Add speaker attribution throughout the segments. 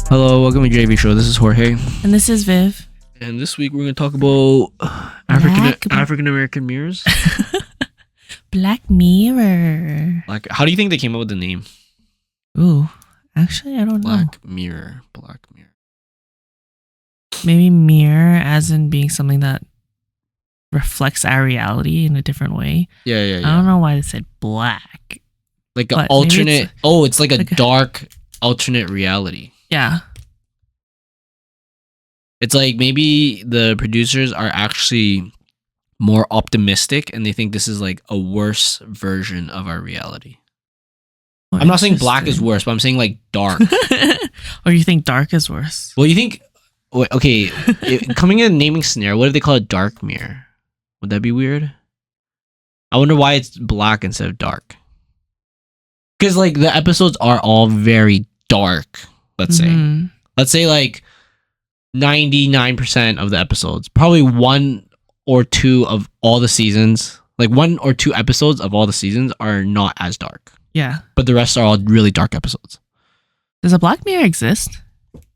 Speaker 1: Hello, welcome to JAV Show. This is Jorge.
Speaker 2: And this is Viv.
Speaker 1: And this week we're going to talk about African American mirrors.
Speaker 2: Black Mirror.
Speaker 1: Like, how do you think they came up with the name?
Speaker 2: Ooh, actually, I don't know.
Speaker 1: Black Mirror.
Speaker 2: Maybe mirror as in being something that reflects our reality in a different way.
Speaker 1: Yeah.
Speaker 2: I don't know why they said black.
Speaker 1: Like an alternate. It's like a dark alternate reality.
Speaker 2: Yeah.
Speaker 1: It's like maybe the producers are actually more optimistic and they think this is like a worse version of our reality. I'm not saying black is worse, but I'm saying like dark.
Speaker 2: Or you think dark is worse?
Speaker 1: Well, you think... Okay, coming in a naming scenario, what if they call it dark mirror? Would that be weird? I wonder why it's black instead of dark. Because like the episodes are all very dark, let's say. Let's say like 99% of the episodes, probably one or two of all the seasons, like one or two episodes of all the seasons are not as dark.
Speaker 2: Yeah.
Speaker 1: But the rest are all really dark episodes.
Speaker 2: Does a black mirror exist?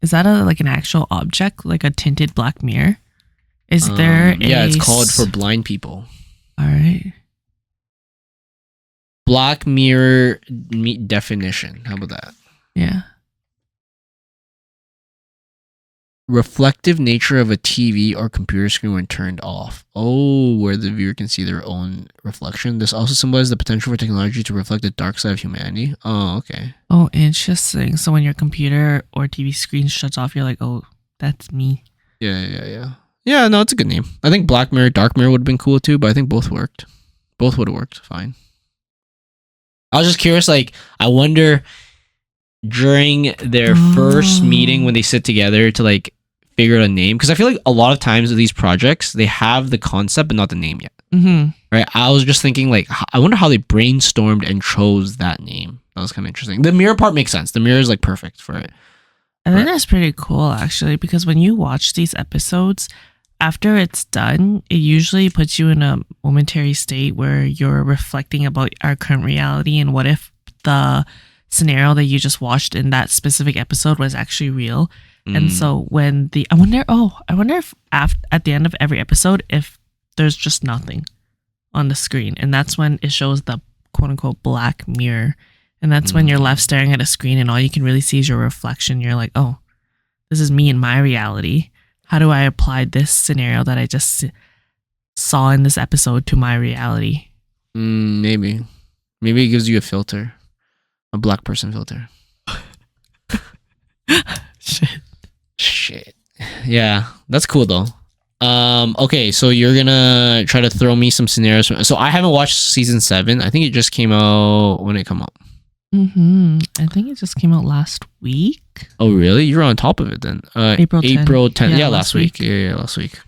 Speaker 2: Is that like an actual object, like a tinted black mirror? Is there
Speaker 1: Yeah, it's called for blind people.
Speaker 2: All right.
Speaker 1: Black mirror definition. How about that?
Speaker 2: Yeah.
Speaker 1: Reflective nature of a TV or computer screen when turned off. Oh, where the viewer can see their own reflection. This also symbolizes the potential for technology to reflect the dark side of humanity. Oh, okay.
Speaker 2: Oh, interesting. So when your computer or TV screen shuts off, you're like, oh, that's me.
Speaker 1: Yeah. Yeah, no, it's a good name. I think Black Mirror, Dark Mirror would have been cool too, but I think both worked. Both would have worked fine. I was just curious, like, I wonder during their first meeting when they sit together to like figure out a name, because I feel like a lot of times with these projects they have the concept but not the name yet. Right? I was just thinking like, I wonder how they brainstormed and chose that name. That was kind of interesting. The mirror part makes sense. The mirror is like perfect for it.
Speaker 2: I think that's pretty cool actually, because when you watch these episodes, after it's done, it usually puts you in a momentary state where you're reflecting about our current reality and what if the scenario that you just watched in that specific episode was actually real. And so when I wonder if at the end of every episode, if there's just nothing on the screen, and that's when it shows the quote unquote black mirror. And that's when you're left staring at a screen and all you can really see is your reflection. You're like, oh, this is me in my reality. How do I apply this scenario that I just saw in this episode to my reality?
Speaker 1: Maybe it gives you a filter, a black person filter. Shit. Yeah, that's cool though. Okay, so you're gonna try to throw me some scenarios. So I haven't watched season 7. I think it just came out. When did it come out?
Speaker 2: I think it just came out last week.
Speaker 1: Oh, really? You're on top of it then. April 10th. Yeah, last week. Yeah, last week.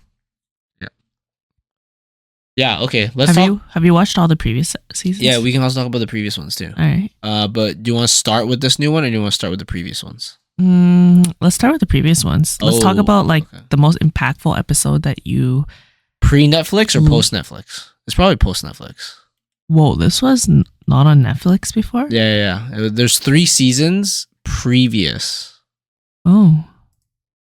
Speaker 1: Yeah. Okay.
Speaker 2: Have you watched all the previous seasons?
Speaker 1: Yeah, we can also talk about the previous ones too.
Speaker 2: All right.
Speaker 1: But do you want to start with this new one, or do you want to start with the previous ones?
Speaker 2: Let's start with the previous ones. Let's talk about the most impactful episode that you
Speaker 1: pre-Netflix or post-Netflix. It's probably post-Netflix.
Speaker 2: Whoa, this was not on Netflix before?
Speaker 1: Yeah. There's 3 seasons previous.
Speaker 2: Oh.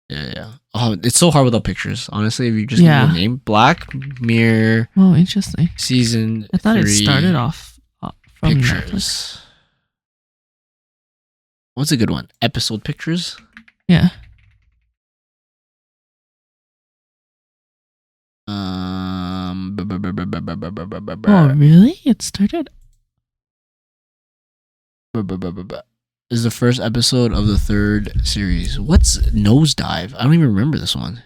Speaker 1: Yeah. Oh, it's so hard without pictures. Honestly, if you just give me the name, Black Mirror.
Speaker 2: Oh, interesting.
Speaker 1: Season.
Speaker 2: I thought it started off from
Speaker 1: pictures.
Speaker 2: Netflix.
Speaker 1: What's a good one? Episode pictures?
Speaker 2: Yeah. Oh, really? It started?
Speaker 1: Is the first episode of the 3rd series. What's Nosedive? I don't even remember this one.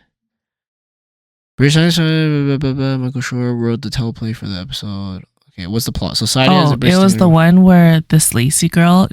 Speaker 1: British Michael Shore wrote the teleplay for the episode. Okay, what's the plot? Society has a
Speaker 2: it was the one where this Lacey girl,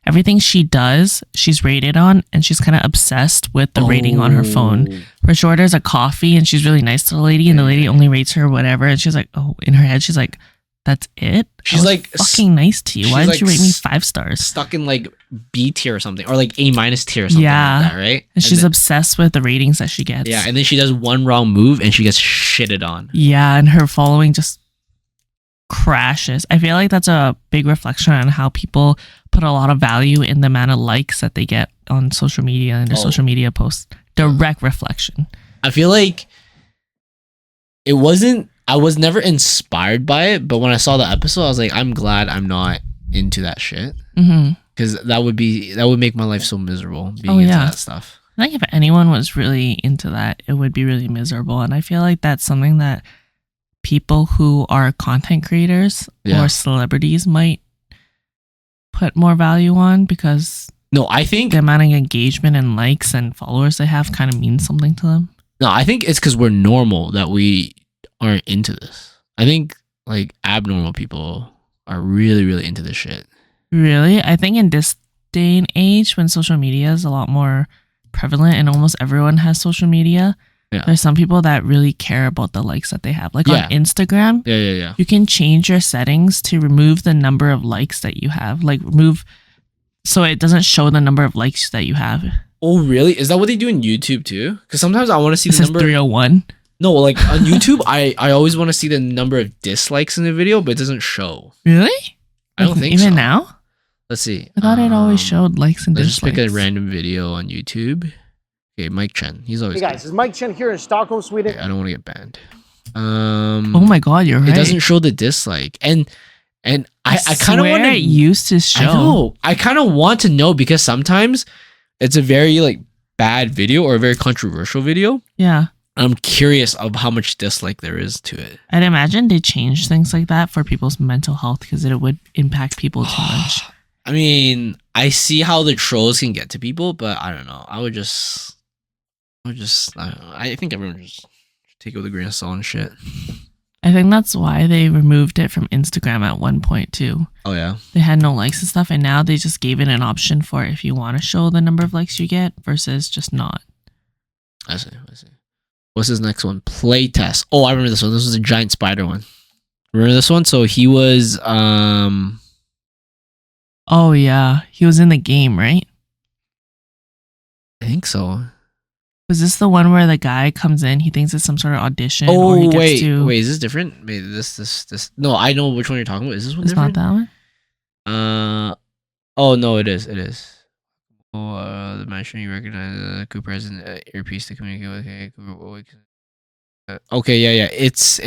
Speaker 2: everything she does, she's rated on, and she's kind of obsessed with the rating on her phone. Where she orders a coffee, and she's really nice to the lady, and the lady only rates her whatever, and she's like, oh, in her head, she's like, that's it?
Speaker 1: She's like
Speaker 2: fucking nice to you. Why didn't you rate me 5 stars?
Speaker 1: Stuck in like B tier or something, or like A- tier or something like that, right?
Speaker 2: And she's obsessed with the ratings that she gets.
Speaker 1: Yeah, and then she does one wrong move and she gets shitted on.
Speaker 2: Yeah, and her following just crashes. I feel like that's a big reflection on how people put a lot of value in the amount of likes that they get on social media and their social media posts. Direct reflection.
Speaker 1: I feel like I was never inspired by it, but when I saw the episode, I was like, I'm glad I'm not into that shit. Because that would make my life so miserable being into that stuff.
Speaker 2: I think if anyone was really into that, it would be really miserable. And I feel like that's something that people who are content creators or celebrities might put more value on, because
Speaker 1: I think
Speaker 2: the amount of engagement and likes and followers they have kind of means something to them.
Speaker 1: No, I think it's because we're normal that we aren't into this. I think like abnormal people are really, really into this shit.
Speaker 2: Really? I think in this day and age when social media is a lot more prevalent and almost everyone has social media, there's some people that really care about the likes that they have. Like on Instagram, you can change your settings to remove the number of likes that you have. Like remove, so it doesn't show the number of likes that you have.
Speaker 1: Oh, really? Is that what they do in YouTube too? Because sometimes I want to see the number.
Speaker 2: 301.
Speaker 1: No, like on YouTube, I always want to see the number of dislikes in the video, but it doesn't show.
Speaker 2: Really?
Speaker 1: I don't think
Speaker 2: even
Speaker 1: so.
Speaker 2: Now?
Speaker 1: Let's see.
Speaker 2: I thought it always showed likes and dislikes.
Speaker 1: Let's just pick a random video on YouTube. Okay, Mike Chen. He's always.
Speaker 3: Hey guys, it's Mike Chen here in Stockholm, Sweden.
Speaker 1: Okay, I don't want to get banned.
Speaker 2: Oh my god, you're right.
Speaker 1: It doesn't show the dislike, and I kind of want to.
Speaker 2: It used to show.
Speaker 1: I know. I kind of want to know because sometimes it's a very like bad video or a very controversial video.
Speaker 2: Yeah.
Speaker 1: I'm curious of how much dislike there is to it.
Speaker 2: I'd imagine they change things like that for people's mental health because it would impact people too much.
Speaker 1: I mean, I see how the trolls can get to people, but I don't know. I don't know. I think everyone just take it with a grain of salt and shit.
Speaker 2: I think that's why they removed it from Instagram at one point too.
Speaker 1: Oh yeah.
Speaker 2: They had no likes and stuff, and now they just gave it an option for if you want to show the number of likes you get versus just not.
Speaker 1: I see. What's his next one? Playtest. Oh, I remember this one. This was a giant spider one. Remember this one? So he was
Speaker 2: Oh yeah. He was in the game, right?
Speaker 1: I think so.
Speaker 2: Was this the one where the guy comes in, he thinks it's some sort of audition?
Speaker 1: Oh,
Speaker 2: or he gets
Speaker 1: wait,
Speaker 2: to...
Speaker 1: is this different? Wait, this. No, I know which one you're talking about. Is this one different?
Speaker 2: It's not that
Speaker 1: one? Oh, no, it is. Oh, the mansion you recognize Cooper has an earpiece to communicate with. Okay, Cooper. Okay, yeah. It's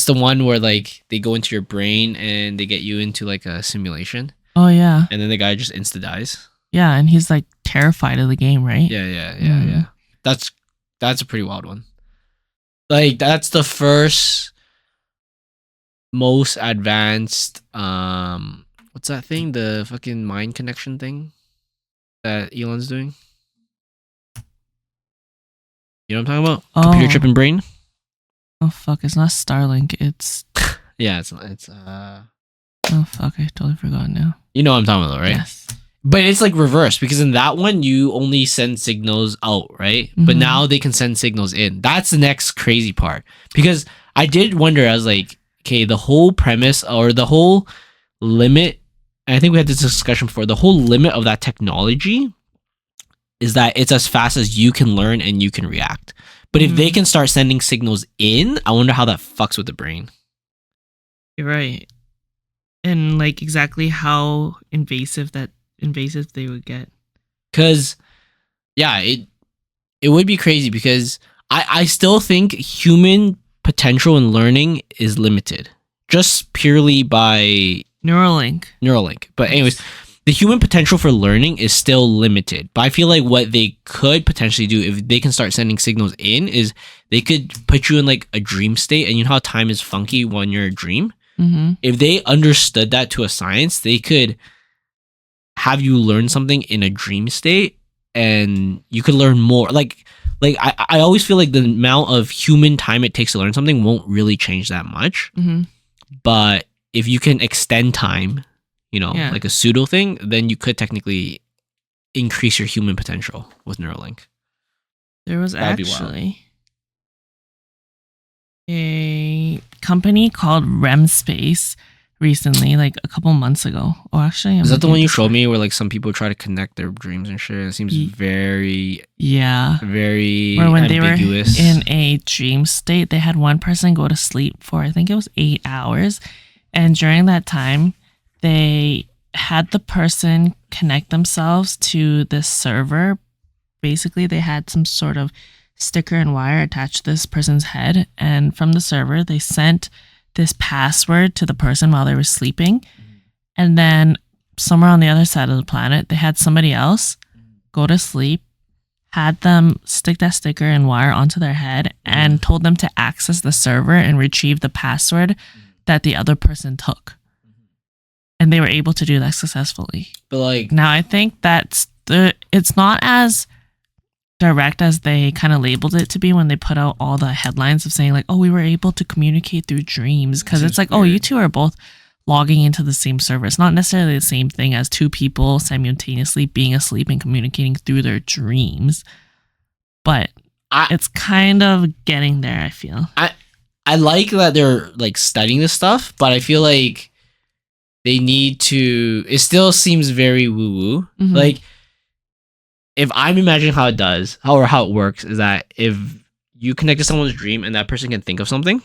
Speaker 1: the one where like they go into your brain and they get you into like a simulation.
Speaker 2: Oh yeah.
Speaker 1: And then the guy just insta dies.
Speaker 2: Yeah, and he's like terrified of the game, right?
Speaker 1: Yeah. That's a pretty wild one. Like that's the first most advanced what's that thing? The fucking mind connection thing that Elon's doing. You know what I'm talking about? Computer chip and brain?
Speaker 2: Oh fuck, it's not Starlink, it's
Speaker 1: yeah, it's
Speaker 2: oh fuck, I totally forgot now.
Speaker 1: You know what I'm talking about, right?
Speaker 2: Yes.
Speaker 1: But it's like reverse because in that one you only send signals out, right? Mm-hmm. But now they can send signals in. That's the next crazy part. Because I did wonder, I was like, okay, the whole premise or the whole limit, and I think we had this discussion before, the whole limit of that technology is that it's as fast as you can learn and you can react. But if they can start sending signals in, I wonder how that fucks with the brain.
Speaker 2: You're right. And like exactly how invasive they would get. Because
Speaker 1: yeah, it would be crazy because I still think human potential in learning is limited just purely by
Speaker 2: Neuralink.
Speaker 1: But anyways, the human potential for learning is still limited. But I feel like what they could potentially do if they can start sending signals in is they could put you in like a dream state, and you know how time is funky when you're a dream? Mm-hmm. If they understood that to a science, they could have you learn something in a dream state and you could learn more. Like I always feel like the amount of human time it takes to learn something won't really change that much. Mm-hmm. But if you can extend time, you know, like a pseudo thing, then you could technically increase your human potential with Neuralink.
Speaker 2: There was actually a company called REM Space recently, like a couple months ago. Oh, actually,
Speaker 1: is that the one you showed me where like some people try to connect their dreams and shit? It seems very
Speaker 2: where when
Speaker 1: ambiguous.
Speaker 2: They were in a dream state, they had one person go to sleep for I think it was 8 hours, And during that time, they had the person connect themselves to this server. Basically, they had some sort of sticker and wire attached to this person's head. And from the server, they sent this password to the person while they were sleeping. And then somewhere on the other side of the planet, they had somebody else go to sleep, had them stick that sticker and wire onto their head, and told them to access the server and retrieve the password that the other person took. And they were able to do that successfully.
Speaker 1: But like,
Speaker 2: now I think it's not as direct as they kind of labeled it to be when they put out all the headlines of saying like, oh, we were able to communicate through dreams, because it's like, oh, you two are both logging into the same server. It's not necessarily the same thing as two people simultaneously being asleep and communicating through their dreams, but it's kind of getting there, I feel.
Speaker 1: I like that they're like studying this stuff, but I feel like they need to, it still seems very woo-woo. Like, if I'm imagining how it does, how it works, is that if you connect to someone's dream and that person can think of something,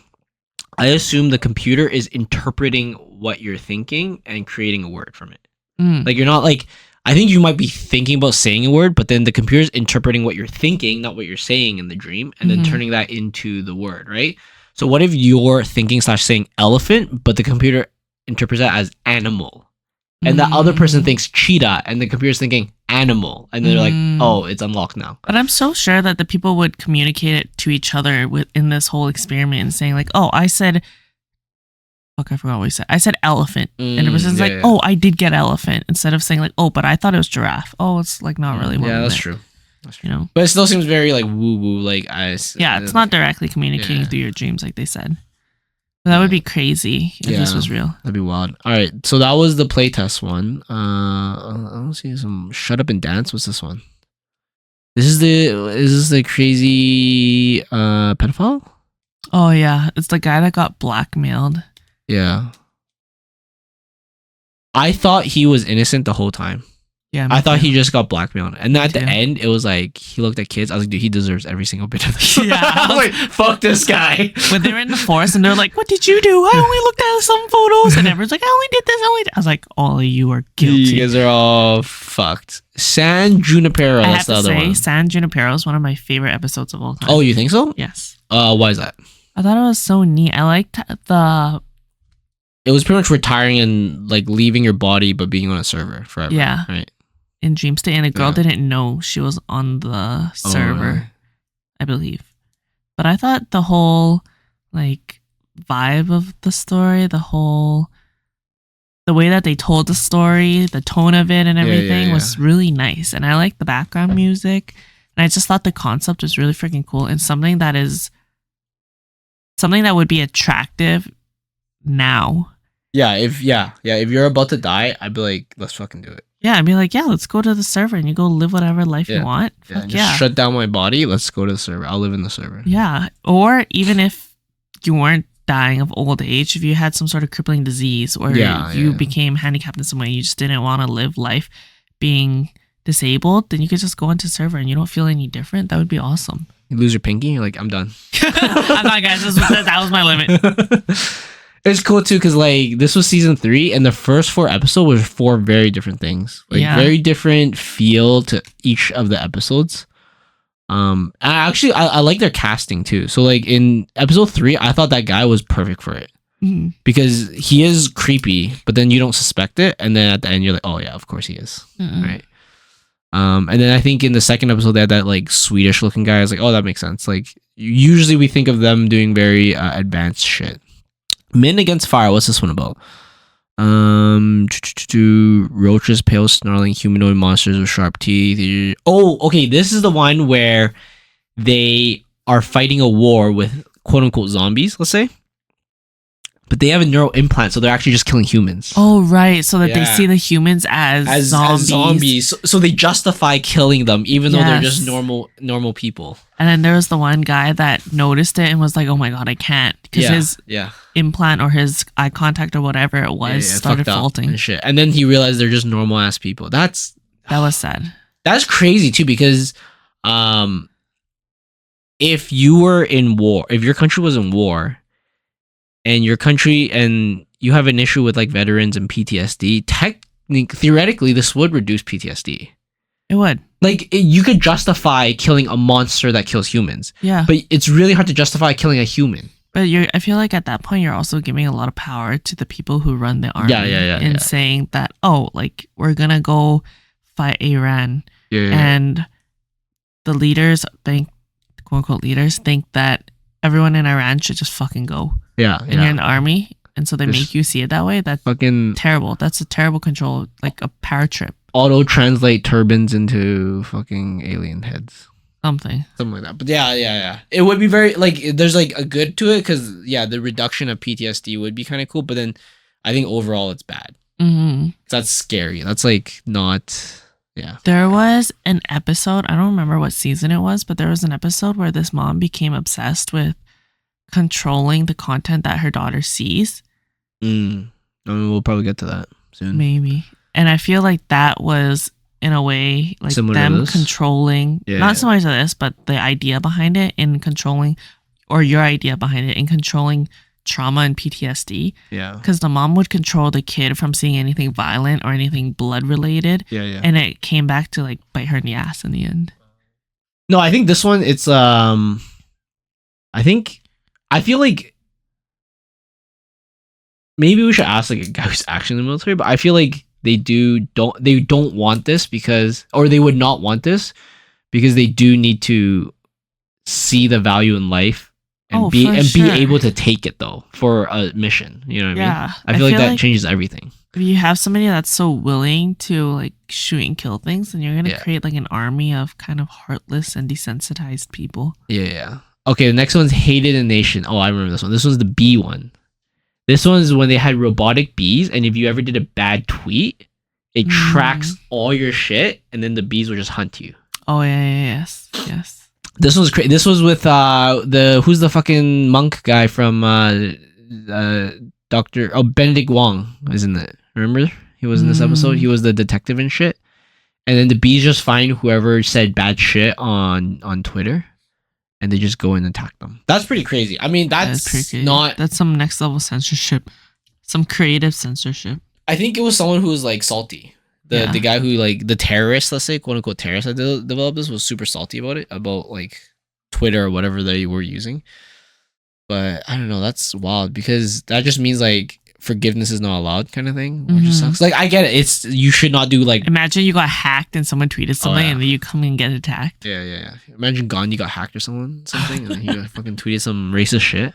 Speaker 1: I assume the computer is interpreting what you're thinking and creating a word from it. Like, you're not like, I think you might be thinking about saying a word, but then the computer's interpreting what you're thinking, not what you're saying in the dream, and then turning that into the word, right? So what if you're thinking / saying elephant, but the computer interprets that as animal? And the other person thinks cheetah, and the computer's thinking animal. And they're like, oh, it's unlocked now.
Speaker 2: But I'm so sure that the people would communicate it to each other within this whole experiment and saying like, oh, I said, fuck, I forgot what he said. I said elephant. And the person's like, oh, I did get elephant. Instead of saying like, oh, but I thought it was giraffe. Oh, it's like not really what
Speaker 1: yeah,
Speaker 2: we
Speaker 1: that's
Speaker 2: meant.
Speaker 1: true. That's true.
Speaker 2: You know?
Speaker 1: But it still seems very like woo-woo. Like,
Speaker 2: it's not directly communicating through your dreams like they said. But that would be crazy if this was real.
Speaker 1: That'd be wild. All right, so that was the playtest one. I don't see some shut up and dance. What's this one? Is this the crazy pedophile?
Speaker 2: Oh yeah, it's the guy that got blackmailed.
Speaker 1: Yeah. I thought he was innocent the whole time.
Speaker 2: Yeah,
Speaker 1: I thought he just got blackmailed. And then at the end, it was like, he looked at kids. I was like, dude, he deserves every single bit of this.
Speaker 2: Yeah.
Speaker 1: I was like, fuck this guy.
Speaker 2: When they were in the forest and they're like, what did you do? I only looked at some photos. And everyone's like, I only did this. I was like, all of you are guilty.
Speaker 1: You guys are all fucked. San Junipero, that's the other one.
Speaker 2: San Junipero is one of my favorite episodes of all time.
Speaker 1: Oh, you think so?
Speaker 2: Yes.
Speaker 1: Why is that?
Speaker 2: I thought it was so neat. I liked
Speaker 1: it was pretty much retiring and like leaving your body but being on a server forever.
Speaker 2: Yeah.
Speaker 1: Right.
Speaker 2: In dream state, and the girl didn't know she was on the server,
Speaker 1: really?
Speaker 2: I believe. But I thought the whole like vibe of the story, the way that they told the story, the tone of it and everything was really nice. And I liked the background music. And I just thought the concept was really freaking cool, and something that would be attractive now.
Speaker 1: Yeah, if you're about to die, I'd be like, let's fucking do it.
Speaker 2: Yeah, I'd be like, yeah, let's go to the server and you go live whatever life you want.
Speaker 1: Fuck yeah. Shut down my body. Let's go to the server. I'll live in the server.
Speaker 2: Yeah. Or even if you weren't dying of old age, if you had some sort of crippling disease or you became handicapped in some way, you just didn't want to live life being disabled, then you could just go into server and you don't feel any different. That would be awesome.
Speaker 1: You lose your pinky, you're like, I'm done.
Speaker 2: I'm not, guys. That was my limit.
Speaker 1: It's cool too, because like this was season 3 and the first 4 episodes were 4 very different things, like very different feel to each of the episodes. I like their casting too. So like in episode 3, I thought that guy was perfect for it because he is creepy, but then you don't suspect it, and then at the end you're like, oh yeah, of course he is, right? And then I think in the second episode they had that like Swedish looking guy. I was like, oh, that makes sense. Like usually we think of them doing very advanced shit. Men Against Fire. What's this one about? Roaches, pale, snarling humanoid monsters with sharp teeth. Oh, okay. This is the one where they are fighting a war with quote unquote zombies, let's say. But they have a neural implant, so they're actually just killing humans.
Speaker 2: Oh, right. So that they see the humans as zombies.
Speaker 1: So they justify killing them, even though they're just normal people.
Speaker 2: And then there was the one guy that noticed it and was like, oh my God, I can't. Because his implant or his eye contact or whatever it was started faulting.
Speaker 1: And shit. And then he realized they're just normal ass people. That
Speaker 2: was sad.
Speaker 1: That's crazy too, because if you were in war, if your country was in war, and your country and you have an issue with like veterans and PTSD, theoretically, this would reduce PTSD.
Speaker 2: It would.
Speaker 1: Like, you could justify killing a monster that kills humans.
Speaker 2: Yeah.
Speaker 1: But it's really hard to justify killing a human.
Speaker 2: But I feel like at that point, you're also giving a lot of power to the people who run the army. And saying that, like, we're going to go fight Iran. And the leaders think, quote unquote leaders, think that everyone in Iran should just fucking go. And you're in the army. And so they make you see it that way. That's fucking terrible. That's a terrible control, like a power trip.
Speaker 1: Auto-translate turbans into fucking alien heads.
Speaker 2: Something
Speaker 1: like that. But yeah. It would be very, like, there's like a good to it because, the reduction of PTSD would be kind of cool. But then I think overall it's bad. That's scary. That's like not,
Speaker 2: There was an episode, I don't remember what season it was, but there was an episode where this mom became obsessed with controlling the content that her daughter sees.
Speaker 1: I mean, we'll probably get to that soon.
Speaker 2: Maybe. And I feel like that was, in a way, like similar them controlling, not so much of this, but the idea behind it in controlling, or your idea behind it in controlling trauma and PTSD.
Speaker 1: Yeah.
Speaker 2: Because the mom would control the kid from seeing anything violent or anything blood related.
Speaker 1: Yeah.
Speaker 2: And it came back to like bite her in the ass in the end.
Speaker 1: No, I think this one, it's, I feel like maybe we should ask like a guy who's actually in the military, but I feel like they don't want this because, or they would not want this because they do need to see the value in life and be able to take it though for a mission. You know what I mean? I feel like that changes everything.
Speaker 2: If you have somebody that's so willing to like shoot and kill things, then you're gonna create like an army of kind of heartless and desensitized people. Yeah.
Speaker 1: Okay, the next one's Hated in Nation. Oh, I remember this one. This one's the Byee one. This one's when they had robotic bees, and if you ever did a bad tweet, it tracks all your shit, and then the bees will just hunt you.
Speaker 2: Oh yes.
Speaker 1: This was crazy. This was with who's the fucking monk guy from Benedict Wong, isn't it? Remember he was in this episode. He was the detective and shit, and then the bees just find whoever said bad shit on Twitter. And they just go in and attack them. That's pretty crazy. I mean, that's not...
Speaker 2: That's some next level censorship. Some creative censorship.
Speaker 1: I think it was someone who was, like, salty. The guy who, like, the terrorist, let's say, quote-unquote terrorist that developed this was super salty about it. About, like, Twitter or whatever they were using. But, I don't know. That's wild. Because that just means, like, forgiveness is not allowed kind of thing. Which just sucks. Like, I get it. You should not do, like...
Speaker 2: Imagine you got hacked and someone tweeted something and then you come and get attacked.
Speaker 1: Yeah. Imagine Gandhi got hacked or something and then he fucking tweeted some racist shit.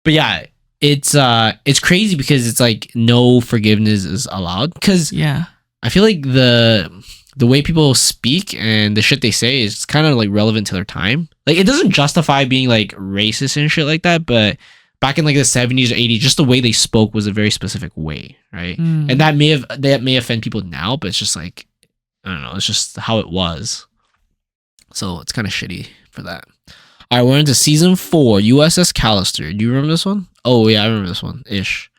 Speaker 1: But yeah, it's crazy because it's like no forgiveness is allowed. Because I feel like the way people speak and the shit they say is kind of like relevant to their time. Like, it doesn't justify being like racist and shit like that, but back in like the 70s or 80s, just the way they spoke was a very specific way, right? And that may offend people now, but it's just like, I don't know, it's just how it was. So it's kind of shitty for that. All right, we're into season 4, USS Callister. Do you remember this one? Oh yeah, I remember this one ish.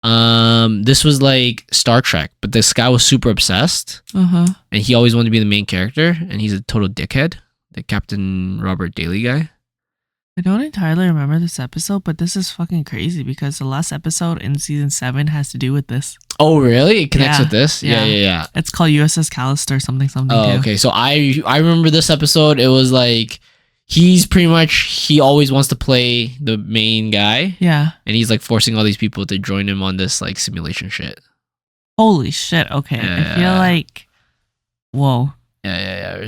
Speaker 1: This was like Star Trek, but this guy was super obsessed, and he always wanted to be the main character, and he's a total dickhead. The Captain Robert Daly guy.
Speaker 2: I don't entirely remember this episode, but this is fucking crazy because the last episode in season 7 has to do with this.
Speaker 1: Oh, really? It connects with this? Yeah.
Speaker 2: It's called USS Callister something.
Speaker 1: Oh, okay. So I remember this episode. It was like he always wants to play the main guy.
Speaker 2: Yeah.
Speaker 1: And he's like forcing all these people to join him on this like simulation shit.
Speaker 2: Holy shit. Okay. I feel like, whoa.
Speaker 1: Yeah.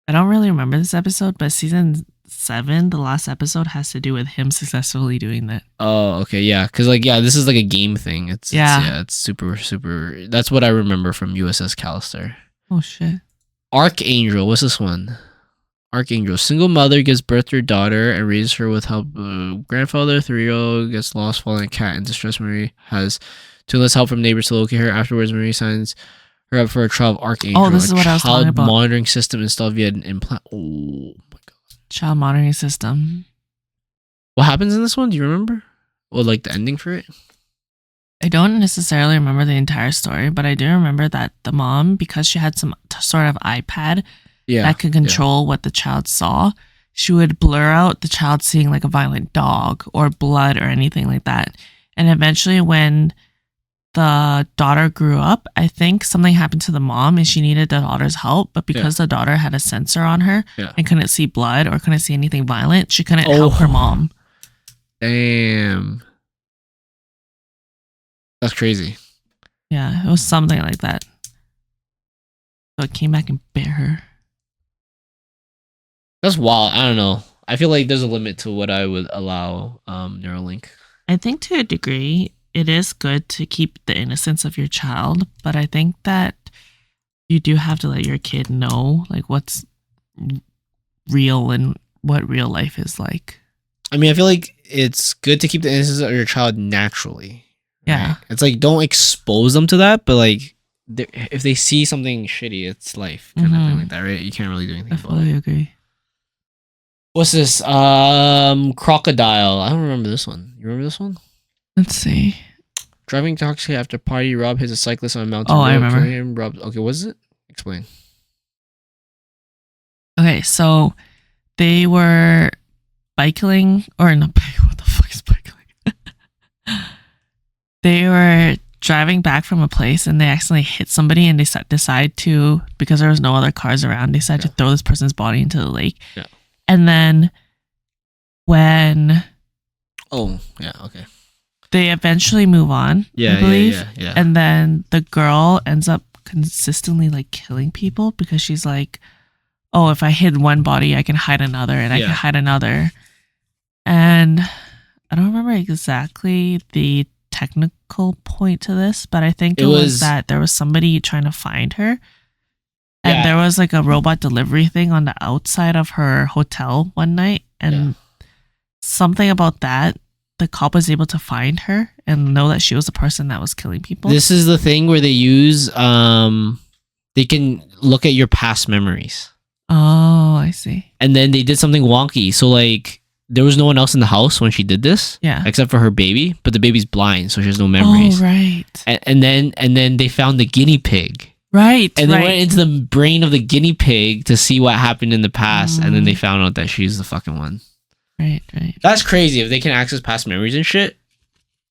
Speaker 2: I don't really remember this episode, but season 7, the last episode, has to do with him successfully doing that.
Speaker 1: Oh, okay, yeah, because this is like a game thing. It's super. That's what I remember from USS Callister.
Speaker 2: Oh shit.
Speaker 1: Archangel, what's this one? Archangel, single mother gives birth to her daughter and raises her with help. Grandfather, 3-year-old, gets lost following a cat in distress. Marie has to enlist help from neighbors to locate her. Afterwards, Marie signs her up for a trial of Archangel.
Speaker 2: Oh, this is what I was talking about.
Speaker 1: Child monitoring system installed via an implant. Oh my god.
Speaker 2: Child monitoring system.
Speaker 1: What happens in this one? Do you remember? Or like the ending for it?
Speaker 2: I don't necessarily remember the entire story, but I do remember that the mom, because she had some sort of iPad that could control what the child saw, she would blur out the child seeing like a violent dog or blood or anything like that. And eventually when the daughter grew up, I think something happened to the mom and she needed the daughter's help. But because the daughter had a sensor on her and couldn't see blood or couldn't see anything violent, she couldn't help her mom.
Speaker 1: Damn. That's crazy.
Speaker 2: Yeah, it was something like that. So it came back and bit her.
Speaker 1: That's wild. I don't know. I feel like there's a limit to what I would allow Neuralink.
Speaker 2: I think to a degree, it is good to keep the innocence of your child, but I think that you do have to let your kid know like what's real and what real life is like.
Speaker 1: I mean, I feel like it's good to keep the innocence of your child naturally.
Speaker 2: Yeah.
Speaker 1: Right? It's like, don't expose them to that, but like, if they see something shitty, it's life. Kind of thing like that, right? You can't really do anything about it.
Speaker 2: I fully agree.
Speaker 1: What's this? Crocodile. I don't remember this one. You remember this one?
Speaker 2: Let's see.
Speaker 1: Driving taxi after party, Rob hits a cyclist on a mountain.
Speaker 2: Oh, I remember.
Speaker 1: Him, Rob. Okay, what is it? Explain.
Speaker 2: Okay, so they were bicycling, or not bicycling. What the fuck is bicycling? They were driving back from a place and they accidentally hit somebody and they decide to, because there was no other cars around, they decided to throw this person's body into the lake.
Speaker 1: Yeah.
Speaker 2: And then when...
Speaker 1: Oh, yeah, okay.
Speaker 2: They eventually move on, I believe.
Speaker 1: Yeah.
Speaker 2: And then the girl ends up consistently like killing people because she's like, oh, if I hid one body, I can hide another and I can hide another. And I don't remember exactly the technical point to this, but I think it was that there was somebody trying to find her. And there was like a robot delivery thing on the outside of her hotel one night. And something about that, the cop was able to find her and know that she was the person that was killing people.
Speaker 1: This is the thing where they use, they can look at your past memories.
Speaker 2: Oh, I see.
Speaker 1: And then they did something wonky. So like, there was no one else in the house when she did this.
Speaker 2: Yeah.
Speaker 1: Except for her baby, but the baby's blind, so she has no memories.
Speaker 2: Oh, right.
Speaker 1: And then they found the guinea pig.
Speaker 2: Right.
Speaker 1: And they went into the brain of the guinea pig to see what happened in the past, and then they found out that she's the fucking one.
Speaker 2: Right.
Speaker 1: That's crazy if they can access past memories and shit.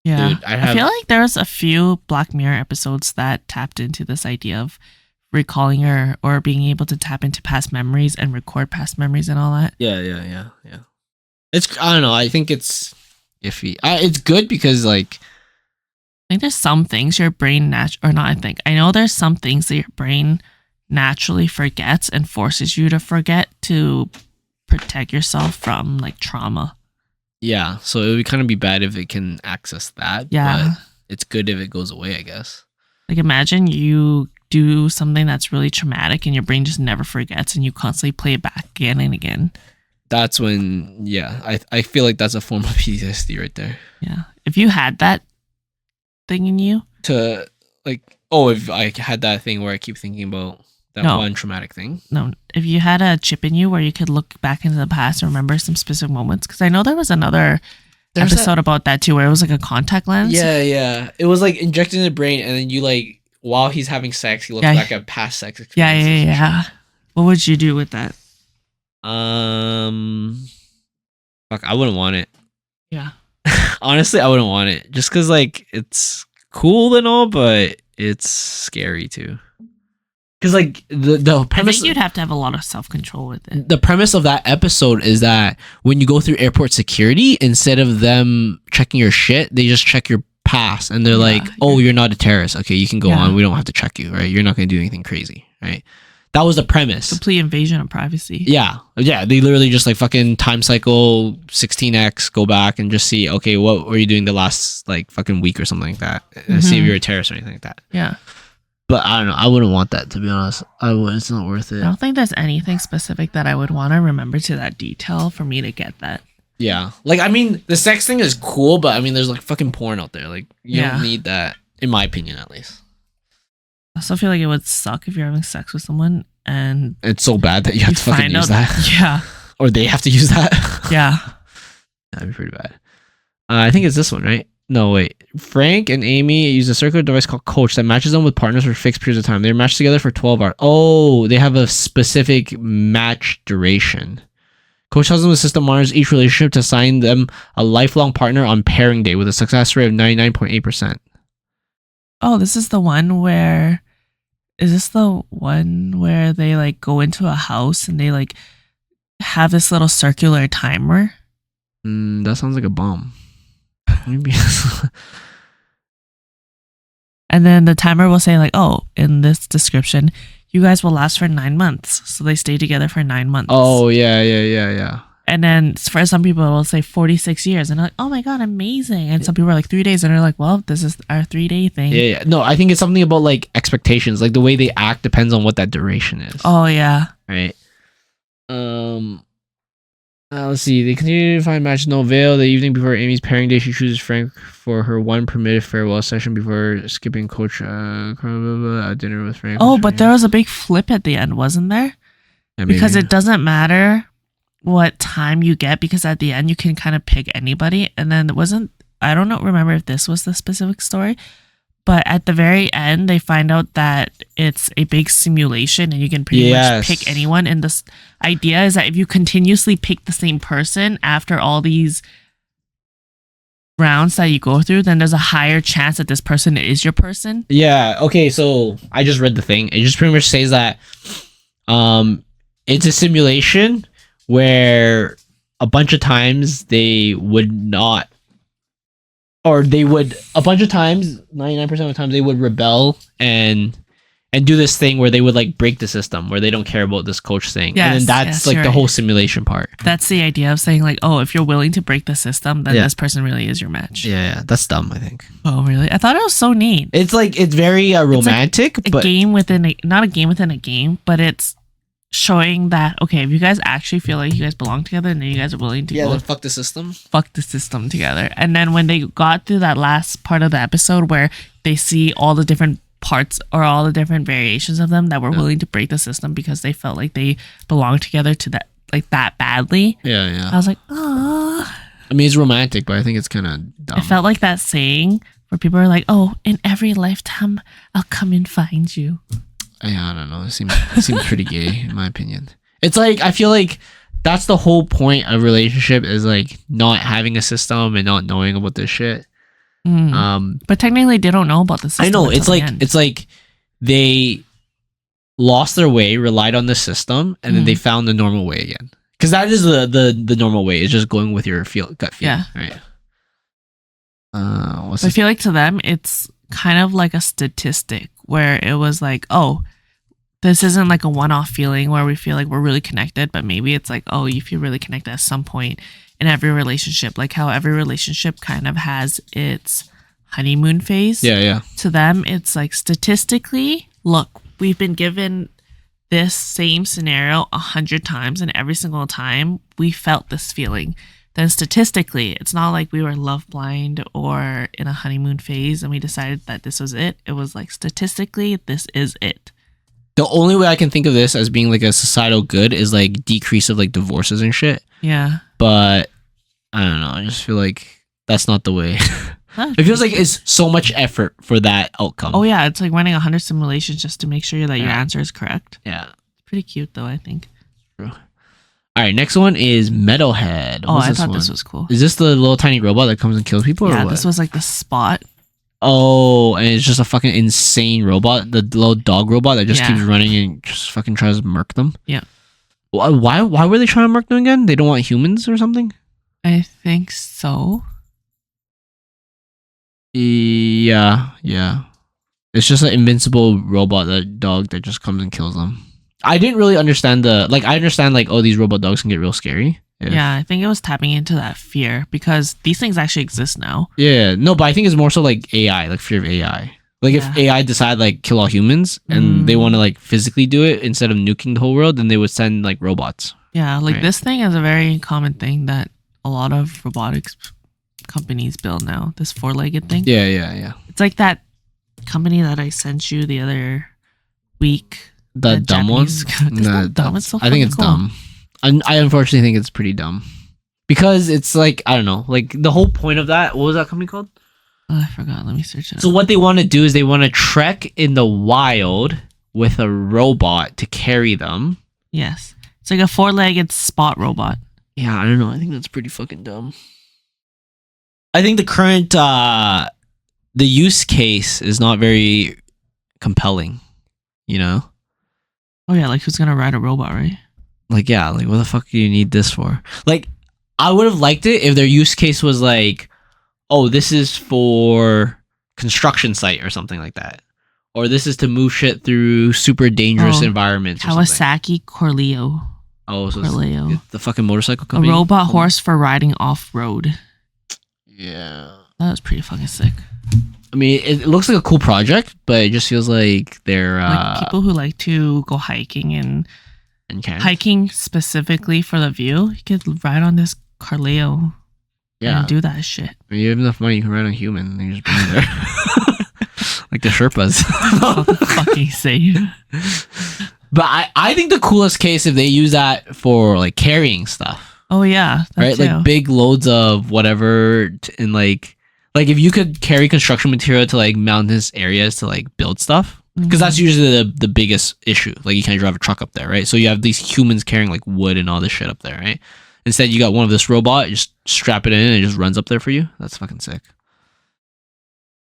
Speaker 2: Yeah.
Speaker 1: Dude,
Speaker 2: I feel like there was a few Black Mirror episodes that tapped into this idea of recalling or being able to tap into past memories and record past memories and all that.
Speaker 1: Yeah. It's, I don't know, I think it's iffy. It's good because like,
Speaker 2: I think there's some things your brain I know there's some things that your brain naturally forgets and forces you to forget to protect yourself from like trauma.
Speaker 1: Yeah, so it would kind of be bad if it can access that.
Speaker 2: Yeah.
Speaker 1: But it's good if it goes away, I guess. Like,
Speaker 2: imagine you do something that's really traumatic and your brain just never forgets and you constantly play it back again and again.
Speaker 1: That's when, I feel like that's a form of PTSD right there.
Speaker 2: Yeah. If you had that thing in you.
Speaker 1: To, like, if I had that thing where I keep thinking about that one traumatic thing.
Speaker 2: No, if you had a chip in you where you could look back into the past and remember some specific moments. Because I know there was another episode about that too, where it was like a contact lens.
Speaker 1: Yeah. It was like injected in the brain, and then you like, while he's having sex, he looks back at past sex experiences.
Speaker 2: Yeah. What would you do with that?
Speaker 1: Fuck, I wouldn't want it.
Speaker 2: Yeah.
Speaker 1: Honestly, I wouldn't want it. Just because like it's cool and all, but it's scary too. Because like the premise,
Speaker 2: I think you'd have to have a lot of self-control with it.
Speaker 1: The premise of that episode is that when you go through airport security, instead of them checking your shit, they just check your pass, and they're like, "Oh, you're not a terrorist. Okay, you can go on. We don't have to check you. Right? You're not going to do anything crazy. Right?" That was the premise.
Speaker 2: Complete invasion of privacy.
Speaker 1: Yeah. They literally just like fucking time cycle 16x, go back and just see, okay, what were you doing the last like fucking week or something like that, and see if you're a terrorist or anything like that.
Speaker 2: Yeah.
Speaker 1: But I don't know. I wouldn't want that, to be honest. It's not worth it.
Speaker 2: I don't think there's anything specific that I would want to remember to that detail for me to get that.
Speaker 1: Yeah. Like, I mean, the sex thing is cool, but I mean, there's like fucking porn out there. Like, you don't need that, in my opinion, at least.
Speaker 2: I also feel like it would suck if you're having sex with someone and
Speaker 1: it's so bad that you have to fucking use that.
Speaker 2: Yeah.
Speaker 1: Or they have to use that.
Speaker 2: Yeah.
Speaker 1: That'd be pretty bad. I think it's this one, right? No, wait. Frank and Amy use a circular device called Coach that matches them with partners for fixed periods of time. They're matched together for 12 hours. Oh, they have a specific match duration. Coach tells them the system monitors each relationship to assign them a lifelong partner on pairing day with a success rate of 99.8%.
Speaker 2: Oh, this is the one where... Is this the one where they like go into a house and they like have this little circular timer?
Speaker 1: That sounds like a bomb. Maybe.
Speaker 2: And then the timer will say like, oh, in this description, you guys will last for 9 months. So they stay together for 9 months.
Speaker 1: Oh, yeah.
Speaker 2: And then for some people, it will say 46 years. And they're like, oh my God, amazing. And some people are like 3 days. And they're like, well, this is our 3-day thing.
Speaker 1: Yeah. No, I think it's something about like expectations. Like the way they act depends on what that duration is.
Speaker 2: Oh, yeah.
Speaker 1: Right. Let's see. They continue to find match no avail. The evening before Amy's pairing day, she chooses Frank for her one permitted farewell session before skipping coach dinner with Frank.
Speaker 2: Oh, but there was a big flip at the end, wasn't there?
Speaker 1: Yeah,
Speaker 2: because it doesn't matter what time you get, because at the end you can kind of pick anybody. And then I don't remember if this was the specific story, but at the very end they find out that it's a big simulation and you can pretty much pick anyone. And this idea is that if you continuously pick the same person after all these rounds that you go through, then there's a higher chance that this person is your person.
Speaker 1: Yeah. Okay. So I just read the thing. It just pretty much says that it's a simulation where a bunch of times they would not, or they would, a bunch of times, 99% of the time they would rebel and do this thing where they would like break the system, where they don't care about this coach thing. And then that's like the whole simulation part.
Speaker 2: That's the idea of saying like, oh, if you're willing to break the system, then this person really is your match.
Speaker 1: Yeah, that's dumb, I think.
Speaker 2: Oh, really? I thought it was so neat.
Speaker 1: It's like, it's very romantic.
Speaker 2: It's like a game within not a game within a game, but it's showing that, okay, if you guys actually feel like you guys belong together and then you guys are willing to go
Speaker 1: then fuck the system
Speaker 2: together. And then when they got through that last part of the episode where they see all the different parts or all the different variations of them that were willing to break the system because they felt like they belonged together to that, like that badly.
Speaker 1: Yeah.
Speaker 2: I was like, oh.
Speaker 1: I mean, it's romantic, but I think it's kind of dumb.
Speaker 2: It felt like that saying where people are like, oh, in every lifetime I'll come and find you.
Speaker 1: Yeah, I don't know. It seems pretty gay in my opinion. It's like, I feel like that's the whole point of relationship, is like not having a system and not knowing about this shit.
Speaker 2: But technically they don't know about the system.
Speaker 1: I know, it's like they lost their way, relied on the system, and then they found the normal way again. Because that is the normal way, is just going with your gut feeling.
Speaker 2: Yeah.
Speaker 1: Right.
Speaker 2: I feel like to them it's kind of like a statistic where it was like, oh, this isn't like a one-off feeling where we feel like we're really connected, but maybe it's like, oh, you feel really connected at some point in every relationship, like how every relationship kind of has its honeymoon phase.
Speaker 1: Yeah.
Speaker 2: To them, it's like, statistically, look, we've been given this same scenario 100 times, and every single time we felt this feeling. Then statistically, it's not like we were love blind or in a honeymoon phase and we decided that this was it. It was like, statistically, this is it.
Speaker 1: The only way I can think of this as being like a societal good is like decrease of like divorces and shit.
Speaker 2: Yeah.
Speaker 1: But I don't know. I just feel like that's not the way. It feels like it's so much effort for that outcome.
Speaker 2: Oh yeah, it's like running 100 simulations just to make sure that your answer is correct.
Speaker 1: Yeah.
Speaker 2: Pretty cute though, I think.
Speaker 1: True. All right, next one is Metalhead.
Speaker 2: I thought this was cool.
Speaker 1: Is this the little tiny robot that comes and kills people?
Speaker 2: Yeah,
Speaker 1: or what?
Speaker 2: this was like the Spot.
Speaker 1: Oh, and it's just a fucking insane robot, the little dog robot that just keeps running and just fucking tries to murk them.
Speaker 2: Yeah.
Speaker 1: Why were they trying to murk them again? They don't want humans or something?
Speaker 2: I think so.
Speaker 1: Yeah. It's just an invincible robot, that dog that just comes and kills them. I didn't really understand I understand like, oh, these robot dogs can get real scary.
Speaker 2: Yeah, I think it was tapping into that fear because these things actually exist now.
Speaker 1: Yeah, no, but I think it's more so like AI, like fear of AI. Like if AI decide like kill all humans and they want to like physically do it instead of nuking the whole world, then they would send like robots.
Speaker 2: Yeah, like this thing is a very common thing that a lot of robotics companies build now. This 4-legged thing.
Speaker 1: Yeah.
Speaker 2: It's like that company that I sent you the other week.
Speaker 1: The dumb one?
Speaker 2: No, dumb. It's so
Speaker 1: I think it's
Speaker 2: cool.
Speaker 1: dumb. I unfortunately think it's pretty dumb. Because it's like, I don't know, like the whole point of that, what was that company called?
Speaker 2: Oh, I forgot. Let me search it
Speaker 1: So what they want to do is they want to trek in the wild with a robot to carry them.
Speaker 2: Yes. It's like a 4-legged Spot robot.
Speaker 1: Yeah, I don't know. I think that's pretty fucking dumb. I think the current the use case is not very compelling, you know?
Speaker 2: Oh yeah, like who's gonna ride a robot, right?
Speaker 1: Like, yeah, like what the fuck do you need this for? Like, I would have liked it if their use case was like, oh, this is for construction site or something like that. Or this is to move shit through super dangerous environments or something.
Speaker 2: Kawasaki Corleo.
Speaker 1: Oh, so
Speaker 2: Corleo.
Speaker 1: it's the fucking motorcycle
Speaker 2: A
Speaker 1: company?
Speaker 2: robot horse for riding off-road.
Speaker 1: Yeah.
Speaker 2: That was pretty fucking sick.
Speaker 1: I mean, it looks like a cool project, but it just feels like they're...
Speaker 2: like people who like to go hiking and
Speaker 1: can't.
Speaker 2: hiking specifically for the view, you could ride on this Carleo and do that shit.
Speaker 1: I mean, you have enough money, you can ride on a human and you just bring it there. Like the Sherpas.
Speaker 2: Fucking safe.
Speaker 1: But I think the coolest case if they use that for like carrying stuff.
Speaker 2: Oh yeah,
Speaker 1: right?
Speaker 2: too.
Speaker 1: Like big loads of whatever in like if you could carry construction material to like mountainous areas to like build stuff. Because that's usually the biggest issue. Like you can't drive a truck up there, right? So you have these humans carrying like wood and all this shit up there, right? Instead, you got one of this robot, you just strap it in and it just runs up there for you. That's fucking sick.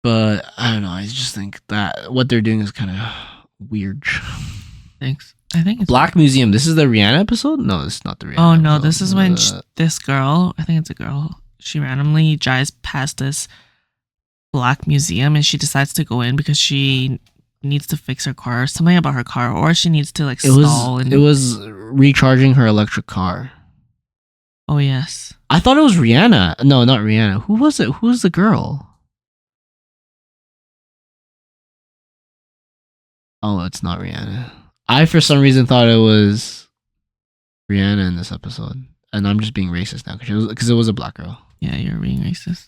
Speaker 1: But I don't know. I just think that what they're doing is kind of weird.
Speaker 2: Thanks. I think it's
Speaker 1: Black Museum. This is the Rihanna episode? No, this is not the Rihanna
Speaker 2: Oh no,
Speaker 1: episode.
Speaker 2: this is when this girl, I think it's a girl, she randomly drives past this black museum and she decides to go in because she needs to fix her car, something about her car, or she needs to like stall.
Speaker 1: It was recharging her electric car.
Speaker 2: Oh yes.
Speaker 1: I thought it was Rihanna. No, not Rihanna. Who was it? Who was the girl? Oh, it's not Rihanna. I, for some reason, thought it was Rihanna in this episode. And I'm just being racist now because it was a black girl.
Speaker 2: Yeah, you're being racist.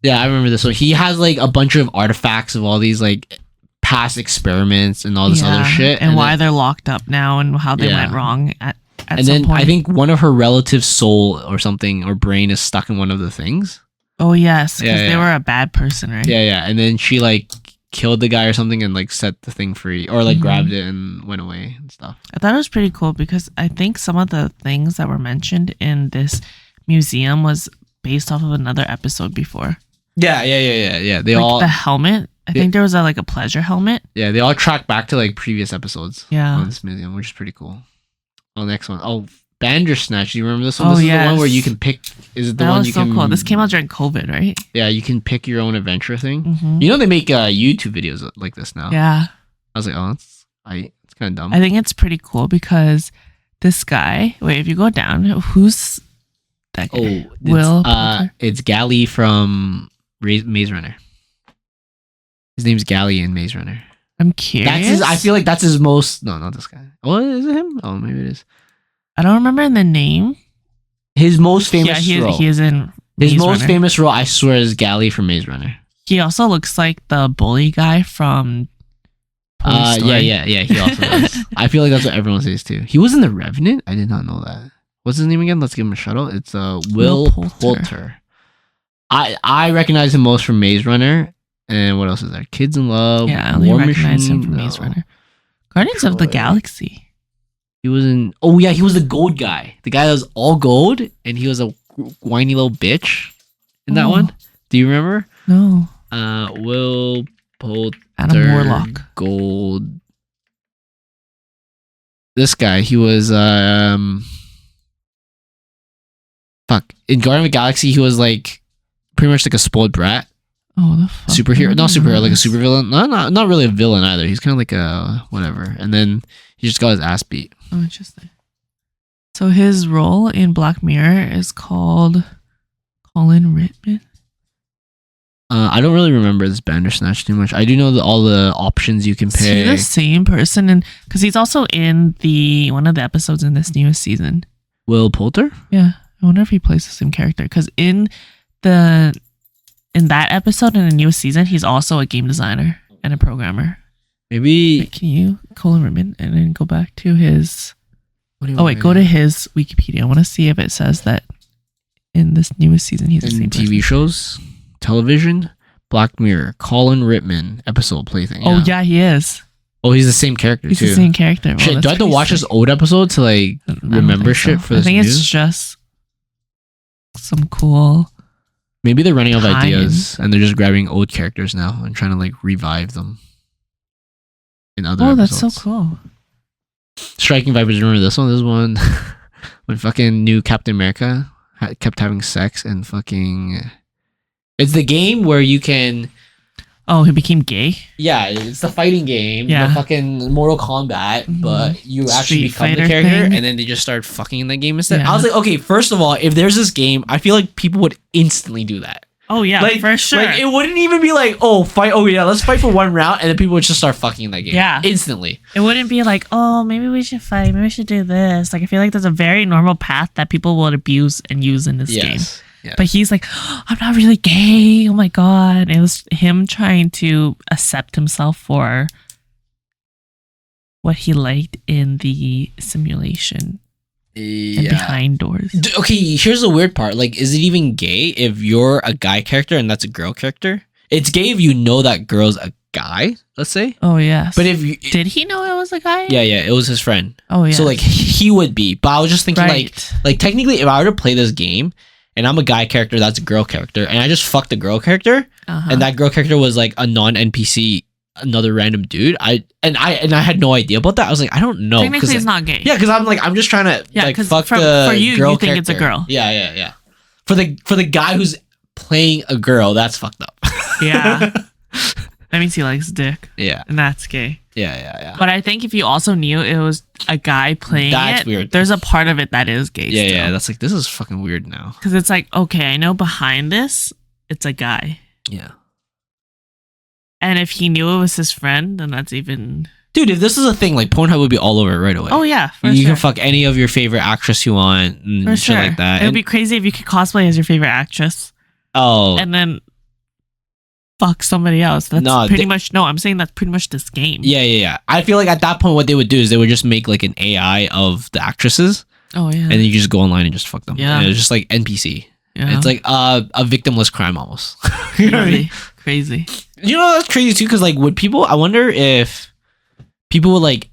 Speaker 1: Yeah, I remember this one. He has like a bunch of artifacts of all these like past experiments and all this other shit.
Speaker 2: And why they're locked up now and how they went wrong at
Speaker 1: and
Speaker 2: some
Speaker 1: then
Speaker 2: point.
Speaker 1: I think one of her relatives' soul or something or brain is stuck in one of the things.
Speaker 2: Oh, yes. Because
Speaker 1: Yeah,
Speaker 2: they were a bad person, right?
Speaker 1: Yeah, yeah. And then she like killed the guy or something and like set the thing free or like grabbed it and went away and stuff.
Speaker 2: I thought it was pretty cool because I think some of the things that were mentioned in this museum was based off of another episode before. Yeah.
Speaker 1: They
Speaker 2: like
Speaker 1: all
Speaker 2: the helmet. I think there was a pleasure helmet.
Speaker 1: Yeah, they all track back to like previous episodes.
Speaker 2: Yeah.
Speaker 1: Of this museum, which is pretty cool. Oh, next one. Oh, Bandersnatch. Do you remember this one?
Speaker 2: Oh,
Speaker 1: this is
Speaker 2: yes.
Speaker 1: the one where you can pick. Is it the
Speaker 2: That
Speaker 1: one
Speaker 2: was
Speaker 1: you
Speaker 2: so
Speaker 1: can?
Speaker 2: cool. This came out during COVID, right?
Speaker 1: Yeah, you can pick your own adventure thing.
Speaker 2: Mm-hmm.
Speaker 1: You know they make YouTube videos like this now.
Speaker 2: Yeah.
Speaker 1: I was like, oh, it's kind of dumb.
Speaker 2: I think it's pretty cool because this guy. Wait, if you go down, who's that guy?
Speaker 1: Oh, it's Gally from Maze Runner. His name's Gally in Maze Runner.
Speaker 2: I'm curious.
Speaker 1: I feel like that's his most. No, not this guy. Oh, is it him? Oh, maybe it is.
Speaker 2: I don't remember the name.
Speaker 1: His most famous role.
Speaker 2: He is in
Speaker 1: His
Speaker 2: Maze
Speaker 1: most
Speaker 2: Runner.
Speaker 1: famous role, I swear, is Gally from Maze Runner.
Speaker 2: He also looks like the bully guy from Police Story.
Speaker 1: Yeah. He also does. I feel like that's what everyone says too. He was in The Revenant. I did not know that. What's his name again? Let's give him a shout out. It's Will Poulter. I recognize him most from Maze Runner. And what else is there? Kids in Love.
Speaker 2: Yeah, I only
Speaker 1: War
Speaker 2: recognize
Speaker 1: Machine,
Speaker 2: him from Maze Runner. Guardians of the Galaxy.
Speaker 1: He was in. Oh yeah, he was the gold guy. The guy that was all gold, and he was a whiny little bitch in that one. Do you remember?
Speaker 2: No.
Speaker 1: Will Poulter.
Speaker 2: Adam Warlock.
Speaker 1: Gold. This guy, he was fuck. In Guardian of the Galaxy, he was like pretty much like a spoiled brat.
Speaker 2: Oh, the fuck.
Speaker 1: Superhero, not superhero, like a supervillain. Not really a villain either. He's kind of like a whatever. And then he just got his ass beat.
Speaker 2: Oh, interesting. So his role in Black Mirror is called Colin Rittman.
Speaker 1: I don't really remember this Bandersnatch too much. I do know all the options you can
Speaker 2: Is he
Speaker 1: pick.
Speaker 2: the same person? And because he's also in one of the episodes in this newest season.
Speaker 1: Will Poulter?
Speaker 2: Yeah, I wonder if he plays the same character. Because in that episode in the newest season, he's also a game designer and a programmer.
Speaker 1: Maybe.
Speaker 2: Wait, can you Colin Rittman and then go back to his?
Speaker 1: What do you
Speaker 2: Oh
Speaker 1: want
Speaker 2: wait, go to his Wikipedia. I want to see if it says that in this newest season he's the same
Speaker 1: in TV
Speaker 2: person.
Speaker 1: shows, television, Black Mirror, Colin Rittman episode plaything.
Speaker 2: Oh yeah, he is.
Speaker 1: Oh, he's the same character
Speaker 2: He's
Speaker 1: too.
Speaker 2: the same character. Well,
Speaker 1: Shit, do I have to watch this old episode to like
Speaker 2: I don't
Speaker 1: remember
Speaker 2: think
Speaker 1: shit
Speaker 2: so.
Speaker 1: for
Speaker 2: I
Speaker 1: this
Speaker 2: think
Speaker 1: news?
Speaker 2: it's just some cool.
Speaker 1: Maybe they're running out of
Speaker 2: Tie-in.
Speaker 1: ideas and they're just grabbing old characters now and trying to like revive them in other episodes.
Speaker 2: That's so cool.
Speaker 1: Striking Vipers, remember this one? This one when fucking new Captain America kept having sex and fucking. It's the game where you can.
Speaker 2: Oh, he became gay?
Speaker 1: Yeah, it's the fighting game.
Speaker 2: Yeah.
Speaker 1: The fucking Mortal Kombat, but you actually
Speaker 2: Street
Speaker 1: become the
Speaker 2: Fighter
Speaker 1: character
Speaker 2: thing.
Speaker 1: and then they just start fucking in the game instead.
Speaker 2: Yeah.
Speaker 1: I was like, okay, first of all, if there's this game, I feel like people would instantly do that.
Speaker 2: Oh, yeah,
Speaker 1: Like,
Speaker 2: for sure.
Speaker 1: Like, it wouldn't even be like, oh, fight. Oh, yeah, let's fight for one round. And then people would just start fucking in that game.
Speaker 2: Yeah.
Speaker 1: Instantly.
Speaker 2: It wouldn't be like, oh, maybe we should fight. Maybe we should do this. Like, I feel like there's a very normal path that people would abuse and use in this game.
Speaker 1: Yeah.
Speaker 2: But he's like, oh, I'm not really gay. Oh my God. It was him trying to accept himself for what he liked in the simulation and behind doors.
Speaker 1: Okay, here's the weird part. Like, is it even gay if you're a guy character and that's a girl character? It's gay if you know that girl's a guy, let's say.
Speaker 2: Oh, yes.
Speaker 1: But if you...
Speaker 2: Did he know it was a guy?
Speaker 1: Yeah, it was his friend.
Speaker 2: Oh, yeah.
Speaker 1: So, like, he would be. But I was just thinking,
Speaker 2: Right.
Speaker 1: like, technically, if I were to play this game and I'm a guy character, that's a girl character, and I just fucked a girl character, and that girl character was, like, a non-NPC, another random dude, I had no idea about that. I was like, I don't know.
Speaker 2: Technically, it's not gay.
Speaker 1: Yeah, because I'm just trying to,
Speaker 2: Yeah,
Speaker 1: like,
Speaker 2: 'cause
Speaker 1: fuck
Speaker 2: for you,
Speaker 1: girl
Speaker 2: you think it's a
Speaker 1: character.
Speaker 2: girl.
Speaker 1: Yeah. For the guy who's playing a girl, that's fucked up.
Speaker 2: Yeah. That means he likes dick.
Speaker 1: Yeah.
Speaker 2: And that's gay.
Speaker 1: Yeah.
Speaker 2: But I think if you also knew it was a guy playing
Speaker 1: That's
Speaker 2: it,
Speaker 1: weird.
Speaker 2: there's a part of it that is gay.
Speaker 1: Yeah. That's like, this is fucking weird now.
Speaker 2: Because it's like, okay, I know behind this, it's a guy.
Speaker 1: Yeah.
Speaker 2: And if he knew it was his friend, then that's even...
Speaker 1: Dude, if this is a thing, like, Pornhub would be all over it right away.
Speaker 2: Oh, yeah, for
Speaker 1: you
Speaker 2: sure.
Speaker 1: can fuck any of your favorite actress you want and
Speaker 2: For
Speaker 1: shit
Speaker 2: sure.
Speaker 1: like that.
Speaker 2: It would
Speaker 1: And-
Speaker 2: be crazy if you could cosplay as your favorite actress
Speaker 1: oh,
Speaker 2: and then fuck somebody else. That's
Speaker 1: No,
Speaker 2: pretty
Speaker 1: they-
Speaker 2: much... No, I'm saying that's pretty much this game.
Speaker 1: yeah. I feel like at that point, what they would do is they would just make like an AI of the actresses,
Speaker 2: Oh, yeah.
Speaker 1: and then you just go online and just fuck them.
Speaker 2: Yeah.
Speaker 1: And it's just like NPC.
Speaker 2: Yeah.
Speaker 1: It's like a victimless crime almost. You know what I mean?
Speaker 2: Crazy.
Speaker 1: You know that's crazy too, because like, would people? I wonder if people would like.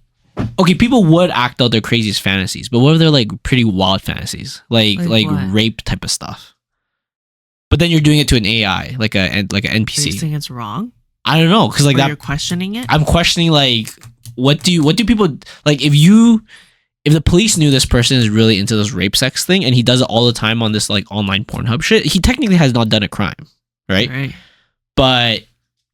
Speaker 1: Okay, people would act out their craziest fantasies, but what if they're like pretty wild fantasies, like
Speaker 2: Like what?
Speaker 1: rape type of stuff? But then you're doing it to an AI, like an
Speaker 2: Are you
Speaker 1: NPC.
Speaker 2: saying it's wrong?
Speaker 1: I don't know, because like
Speaker 2: Or
Speaker 1: that.
Speaker 2: you're questioning it?
Speaker 1: I'm questioning like, what do people like if the police knew this person is really into this rape sex thing and he does it all the time on this like online Pornhub shit, he technically has not done a crime, right? But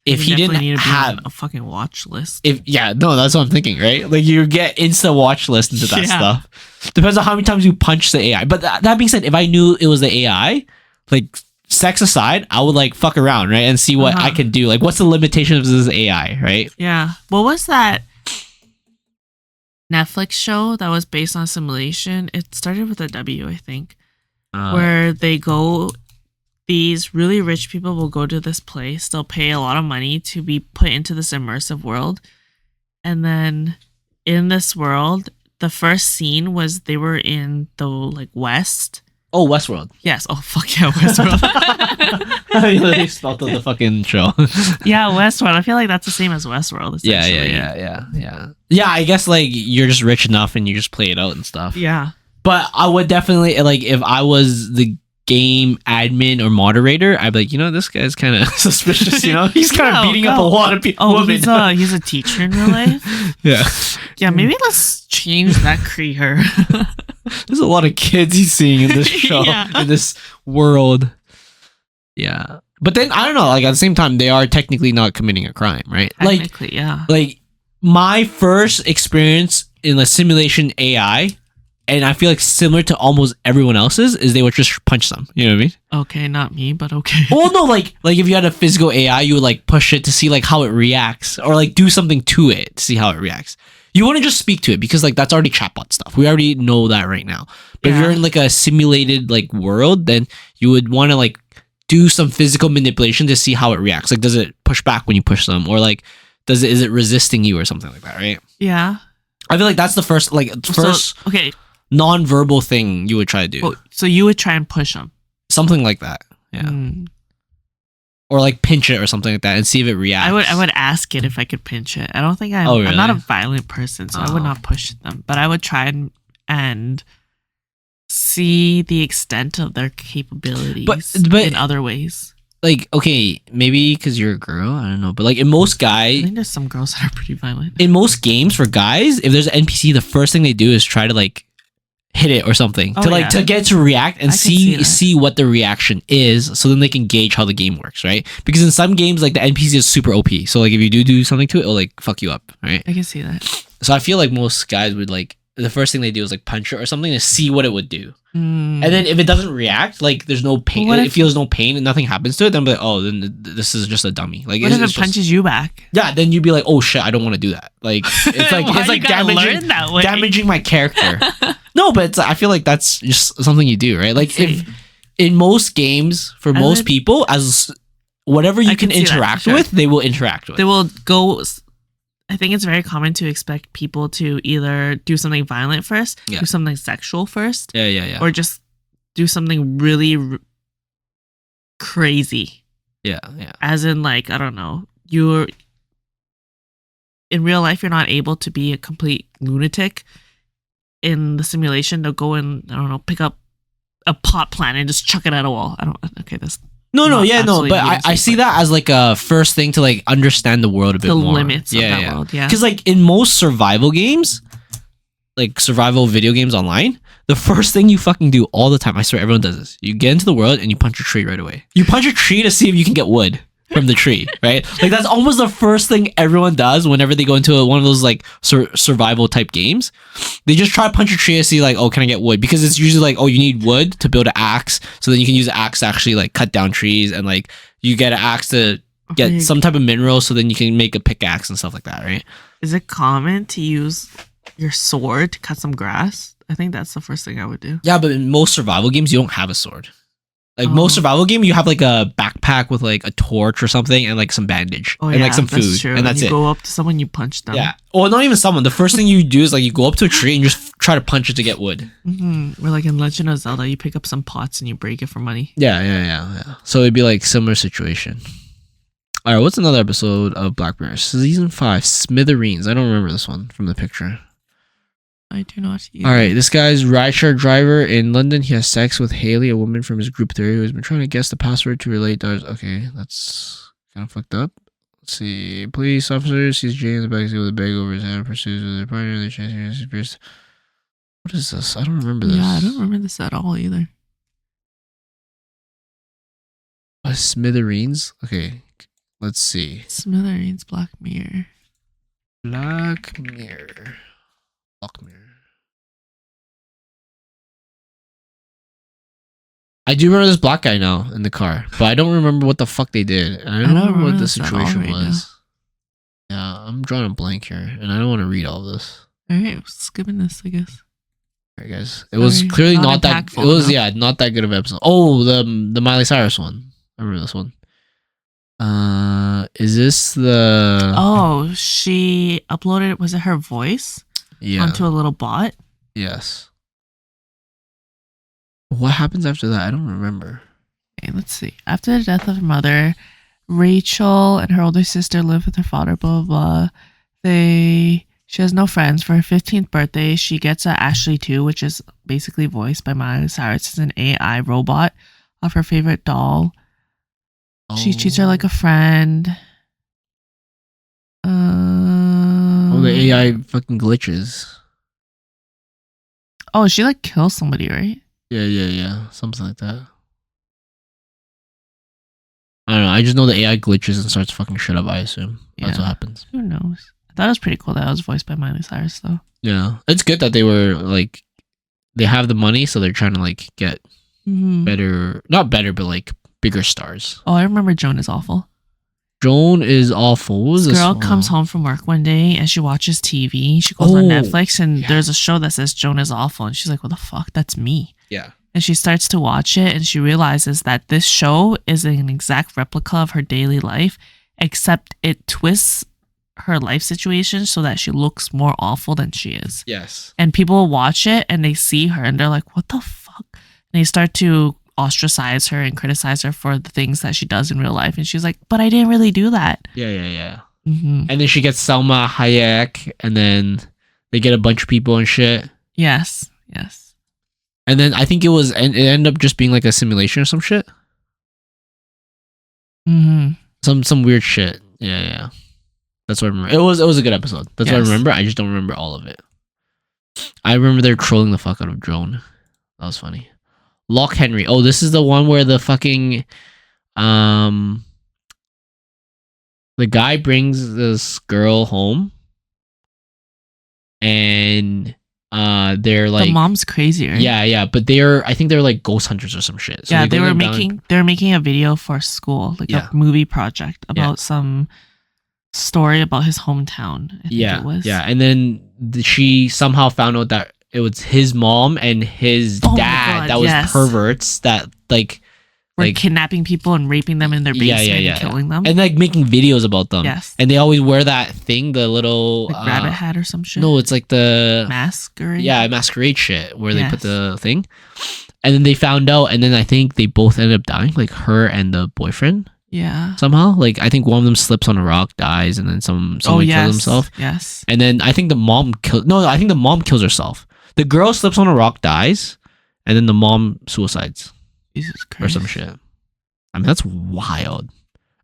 Speaker 1: if he didn't
Speaker 2: definitely need to be
Speaker 1: have
Speaker 2: on a fucking watch list.
Speaker 1: that's what I'm thinking, right? Like you get insta watch list into that
Speaker 2: Yeah.
Speaker 1: stuff. Depends on how many times you punch the AI. But that being said, if I knew it was the AI, like sex aside, I would like fuck around, right, and see what I can do. Like, what's the limitation of this AI, right?
Speaker 2: Yeah. What was that Netflix show that was based on simulation? It started with a W, I think, where they go. These really rich people will go to this place. They'll pay a lot of money to be put into this immersive world. And then in this world, the first scene was they were in the like West.
Speaker 1: Oh, Westworld.
Speaker 2: Yes. Oh, fuck yeah, Westworld.
Speaker 1: They spelled out the fucking show.
Speaker 2: Yeah, Westworld. I feel like that's the same as Westworld. Essentially.
Speaker 1: Yeah, I guess like you're just rich enough and you just play it out and stuff.
Speaker 2: Yeah.
Speaker 1: But I would definitely like if I was the game admin or moderator, I'd be like, this guy's kind of suspicious. He's kind of beating up a lot of people.
Speaker 2: Oh, he's a teacher in real life.
Speaker 1: Yeah.
Speaker 2: Yeah, maybe let's change that creator.
Speaker 1: There's a lot of kids he's seeing in this show, in this world. Yeah. But then, I don't know, like, at the same time, they are technically not committing a crime, right?
Speaker 2: Technically, yeah.
Speaker 1: Like, my first experience in a simulation AI, and I feel like similar to almost everyone else's, is they would just punch them. You know what I mean?
Speaker 2: Okay, not me, but okay.
Speaker 1: Well, no, like if you had a physical AI, you would, like, push it to see, like, how it reacts, or, like, do something to it to see how it reacts. You want to just speak to it because like that's already chatbot stuff. We already know that right now. But if you're in like a simulated like world, then you would want to like do some physical manipulation to see how it reacts. Like, does it push back when you push them, or like is it resisting you or something like that, right?
Speaker 2: Yeah.
Speaker 1: I feel like that's the first
Speaker 2: okay,
Speaker 1: non-verbal thing you would try to do.
Speaker 2: oh, so you would try and push them.
Speaker 1: Something like that. Yeah. Or like pinch it or something like that and see if it reacts.
Speaker 2: I would ask it if I could pinch it. I don't think I'm
Speaker 1: really?
Speaker 2: I'm not a violent person, so I would not push them. But I would try and see the extent of their capabilities
Speaker 1: but
Speaker 2: in other ways.
Speaker 1: Like, okay, maybe because you're a girl, I don't know, but like in most
Speaker 2: I think there's some girls that are pretty violent.
Speaker 1: in most games for guys, if there's an NPC, the first thing they do is try to like hit it or something to get it to react and see what the reaction is, so then they can gauge how the game works, right? Because in some games, like the NPC is super OP, so like if you do something to it, it'll like fuck you up, right?
Speaker 2: I can see that.
Speaker 1: So I feel like most guys would like the first thing they do is like punch it or something to see what it would do. And then if it doesn't react, like there's no pain, it feels no pain and nothing happens to it, then I'm like, oh, then this is just a dummy. Like,
Speaker 2: what if it punches you back?
Speaker 1: Yeah, then you'd be like, oh shit, I don't want to do that. Like it's like it's like damaging my character. No, but I feel like that's just something you do, right? Like if in most games, for most people, as whatever you can interact with, they will interact with.
Speaker 2: They will go. I think it's very common to expect people to either do something violent first, do something sexual first, or just do something really crazy.
Speaker 1: Yeah.
Speaker 2: As in, like, I don't know, you're in real life, you're not able to be a complete lunatic. In the simulation, they'll go and, I don't know, pick up a pot plant and just chuck it at a wall. That's
Speaker 1: No, but I see that as like a first thing to like understand the world a bit more.
Speaker 2: The limits of that world, yeah.
Speaker 1: Because like in most survival games, like survival video games online, the first thing you fucking do all the time, I swear everyone does this, you get into the world and you punch a tree right away. You punch a tree to see if you can get wood from the tree, right? Like that's almost the first thing everyone does whenever they go into one of those like survival type games. They just try to punch a tree to see like, oh, can I get wood? Because it's usually like, oh, you need wood to build an axe, so then you can use an axe to actually like cut down trees, and like you get an axe to get some type of mineral, so then you can make a pickaxe and stuff like that, right?
Speaker 2: Is it common to use your sword to cut some grass? I think that's the first thing I would do.
Speaker 1: Yeah, but in most survival games, you don't have a sword. Like most survival game, you have like a backpack with like a torch or something and like some bandage and like some food,
Speaker 2: true.
Speaker 1: And that's
Speaker 2: you
Speaker 1: it.
Speaker 2: Go up to someone, you punch them.
Speaker 1: Yeah, or not even someone. The first thing you do is like you go up to a tree and just try to punch it to get wood.
Speaker 2: Or like in Legend of Zelda, you pick up some pots and you break it for money.
Speaker 1: Yeah. So it'd be like similar situation. All right, what's another episode of Black Mirror? Season 5, Smithereens. I don't remember this one from the picture.
Speaker 2: I do not either.
Speaker 1: All right, this guy's rideshare driver in London. He has sex with Haley, a woman from his group theory who has been trying to guess the password to relate dollars. Okay, that's kind of fucked up. Let's see. Police officer sees Jay in the backseat with a bag over his head, pursues with their partner. They're chasing his pierced. What is this? I don't remember this.
Speaker 2: Yeah, I don't remember this at all either.
Speaker 1: Smithereens? Okay, let's see.
Speaker 2: Smithereens, Black Mirror.
Speaker 1: Black Mirror. Black Mirror. I do remember this black guy now in the car, but I don't remember what the fuck they did. I don't remember what the situation was. Yeah, I'm drawing a blank here, and I don't want to read all this.
Speaker 2: All right, skipping this, I guess.
Speaker 1: All right, guys. It was clearly not that. It was not that good of an episode. Oh, the Miley Cyrus one. I remember this one. Is this the?
Speaker 2: Oh, she uploaded. Was it her voice?
Speaker 1: Yeah.
Speaker 2: Onto a little bot.
Speaker 1: Yes. What happens after that? I don't remember.
Speaker 2: Okay, let's see. After the death of her mother, Rachel and her older sister live with her father, blah, blah, blah. She has no friends. For her 15th birthday, she gets a Ashley 2, which is basically voiced by Miley Cyrus. It's an AI robot of her favorite doll. Oh. She treats her like a friend.
Speaker 1: The AI fucking glitches.
Speaker 2: Oh, she like kills somebody, right?
Speaker 1: Yeah. Something like that. I don't know. I just know the AI glitches and starts fucking shit up, I assume. That's what happens.
Speaker 2: Who knows? I thought it was pretty cool that it was voiced by Miley Cyrus, though.
Speaker 1: Yeah. It's good that they were like, they have the money, so they're trying to like get better, not better, but like bigger stars.
Speaker 2: Oh, I remember Joan is Awful.
Speaker 1: Joan is Awful. What was this
Speaker 2: girl comes home from work one day and she watches TV. She goes on Netflix and there's a show that says Joan is Awful. And she's like, what the fuck? That's me.
Speaker 1: Yeah.
Speaker 2: And she starts to watch it and she realizes that this show is an exact replica of her daily life, except it twists her life situation so that she looks more awful than she is.
Speaker 1: Yes.
Speaker 2: And people watch it and they see her and they're like, what the fuck? And they start to ostracize her and criticize her for the things that she does in real life. And she's like, but I didn't really do that.
Speaker 1: Yeah. And then she gets Selma Hayek, and then they get a bunch of people and shit.
Speaker 2: Yes.
Speaker 1: And And then I think it ended up just being like a simulation or some shit. Some weird shit. Yeah. That's what I remember. It was a good episode. That's what I remember. I just don't remember all of it. I remember they're trolling the fuck out of Drone. That was funny. Lock Henry. Oh, this is the one where the fucking the guy brings this girl home, and they're like,
Speaker 2: the mom's crazy, right?
Speaker 1: Yeah, but I think they're like ghost hunters or some shit. So
Speaker 2: they were making a video for school, like a movie project about some story about his hometown. I think it was. Yeah, and then she somehow found out that it was his mom and his dad that was perverts that were kidnapping people and raping them in their basement and killing them.
Speaker 1: And like making videos about them. Yes. And they always wear that thing, the little
Speaker 2: rabbit hat or some shit.
Speaker 1: No, it's like the
Speaker 2: masquerade.
Speaker 1: Yeah, masquerade shit where they put the thing. And then they found out, and then I think they both ended up dying, like her and the boyfriend.
Speaker 2: Yeah.
Speaker 1: Somehow. Like I think one of them slips on a rock, dies, and then someone kills himself.
Speaker 2: Yes.
Speaker 1: And then I think the mom kills herself. The girl slips on a rock, dies, and then the mom suicides.
Speaker 2: Jesus Christ.
Speaker 1: Or some shit. I mean, that's wild.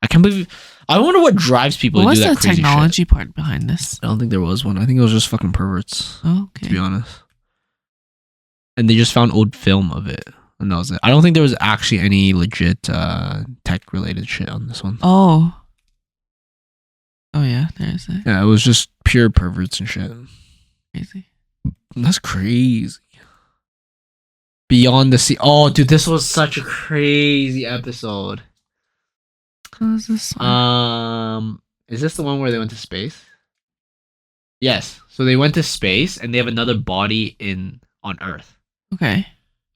Speaker 1: I can't believe. I wonder what drives people to do that crazy shit.
Speaker 2: What's the technology part behind this?
Speaker 1: I don't think there was one. I think it was just fucking perverts.
Speaker 2: Oh, okay.
Speaker 1: To be honest. And they just found old film of it. And that was it. I don't think there was actually any legit tech related shit on this one.
Speaker 2: Oh. Oh, yeah. There is it.
Speaker 1: Yeah, it was just pure perverts and shit.
Speaker 2: Crazy.
Speaker 1: That's crazy. Beyond the Sea. Oh, dude, this was such a crazy episode.
Speaker 2: What was this one?
Speaker 1: Is this the one where they went to space? Yes. So they went to space and they have another body on Earth.
Speaker 2: Okay.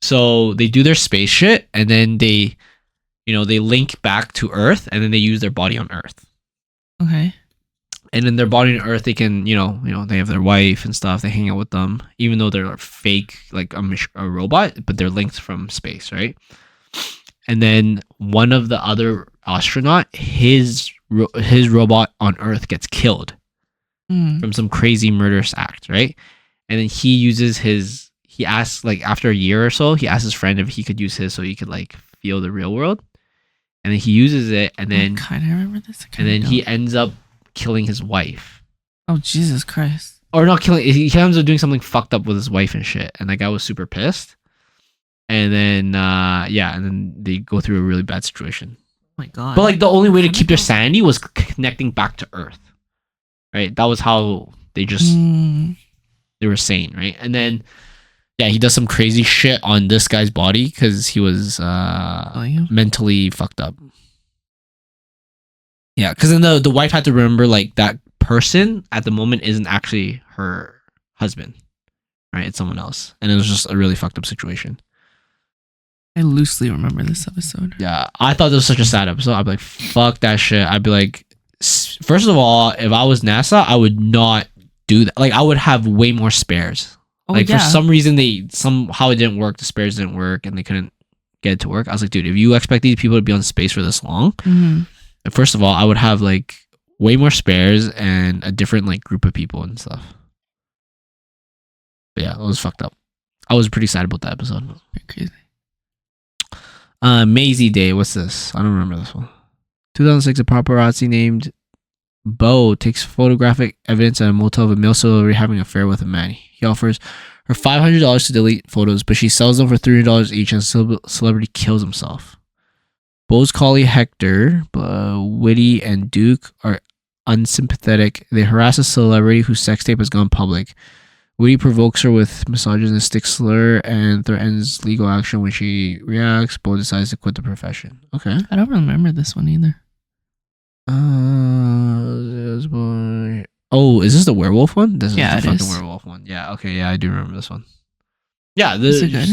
Speaker 1: So they do their space shit and then they link back to Earth and then they use their body on Earth.
Speaker 2: Okay.
Speaker 1: And in their body on Earth, they can, they have their wife and stuff. They hang out with them, even though they're fake, like a robot, but they're linked from space, right? And then one of the other astronaut, his robot on Earth gets killed from some crazy murderous act, right? And then he asks, like after a year or so, he asks his friend if he could use his so he could like feel the real world. And then he uses it, and then
Speaker 2: I kind of remember this.
Speaker 1: And then he ends up killing his wife.
Speaker 2: Oh, Jesus Christ.
Speaker 1: Or not killing, he ends up doing something fucked up with his wife and shit, and that guy was super pissed. And then and then they go through a really bad situation.
Speaker 2: Oh my god.
Speaker 1: But like the only way to keep their sanity was connecting back to Earth, right? That was how they just they were sane, right? And then he does some crazy shit on this guy's body because he was mentally fucked up. Yeah, because then the wife had to remember like that person at the moment isn't actually her husband, right? It's someone else, and it was just a really fucked up situation.
Speaker 2: I loosely remember this episode.
Speaker 1: Yeah, I thought this was such a sad episode. I'd be like, fuck that shit. I'd be like, first of all, if I was NASA, I would not do that. Like, I would have way more spares.
Speaker 2: Oh,
Speaker 1: like, for some reason, somehow it didn't work. The spares didn't work, and they couldn't get it to work. I was like, dude, if you expect these people to be on space for this long, first of all, I would have like way more spares and a different like group of people and stuff. But yeah, it was fucked up. I was pretty sad about that episode.
Speaker 2: Pretty crazy.
Speaker 1: Maisie Day. What's this? I don't remember this one. 2006, a paparazzi named Bo takes photographic evidence at a motel of a male celebrity having an affair with a man. He offers her $500 to delete photos, but she sells them for $300 each, and the celebrity kills himself. Bo's colleague Hector, Witty, and Duke are unsympathetic. They harass a celebrity whose sex tape has gone public. Witty provokes her with misogynistic slur and threatens legal action. When she reacts, Bo decides to quit the profession. Okay.
Speaker 2: I don't remember this one either.
Speaker 1: Oh, is this the werewolf one? This is the fucking
Speaker 2: is.
Speaker 1: werewolf one. Yeah, okay, yeah, I do remember this one. Yeah,
Speaker 2: is it good?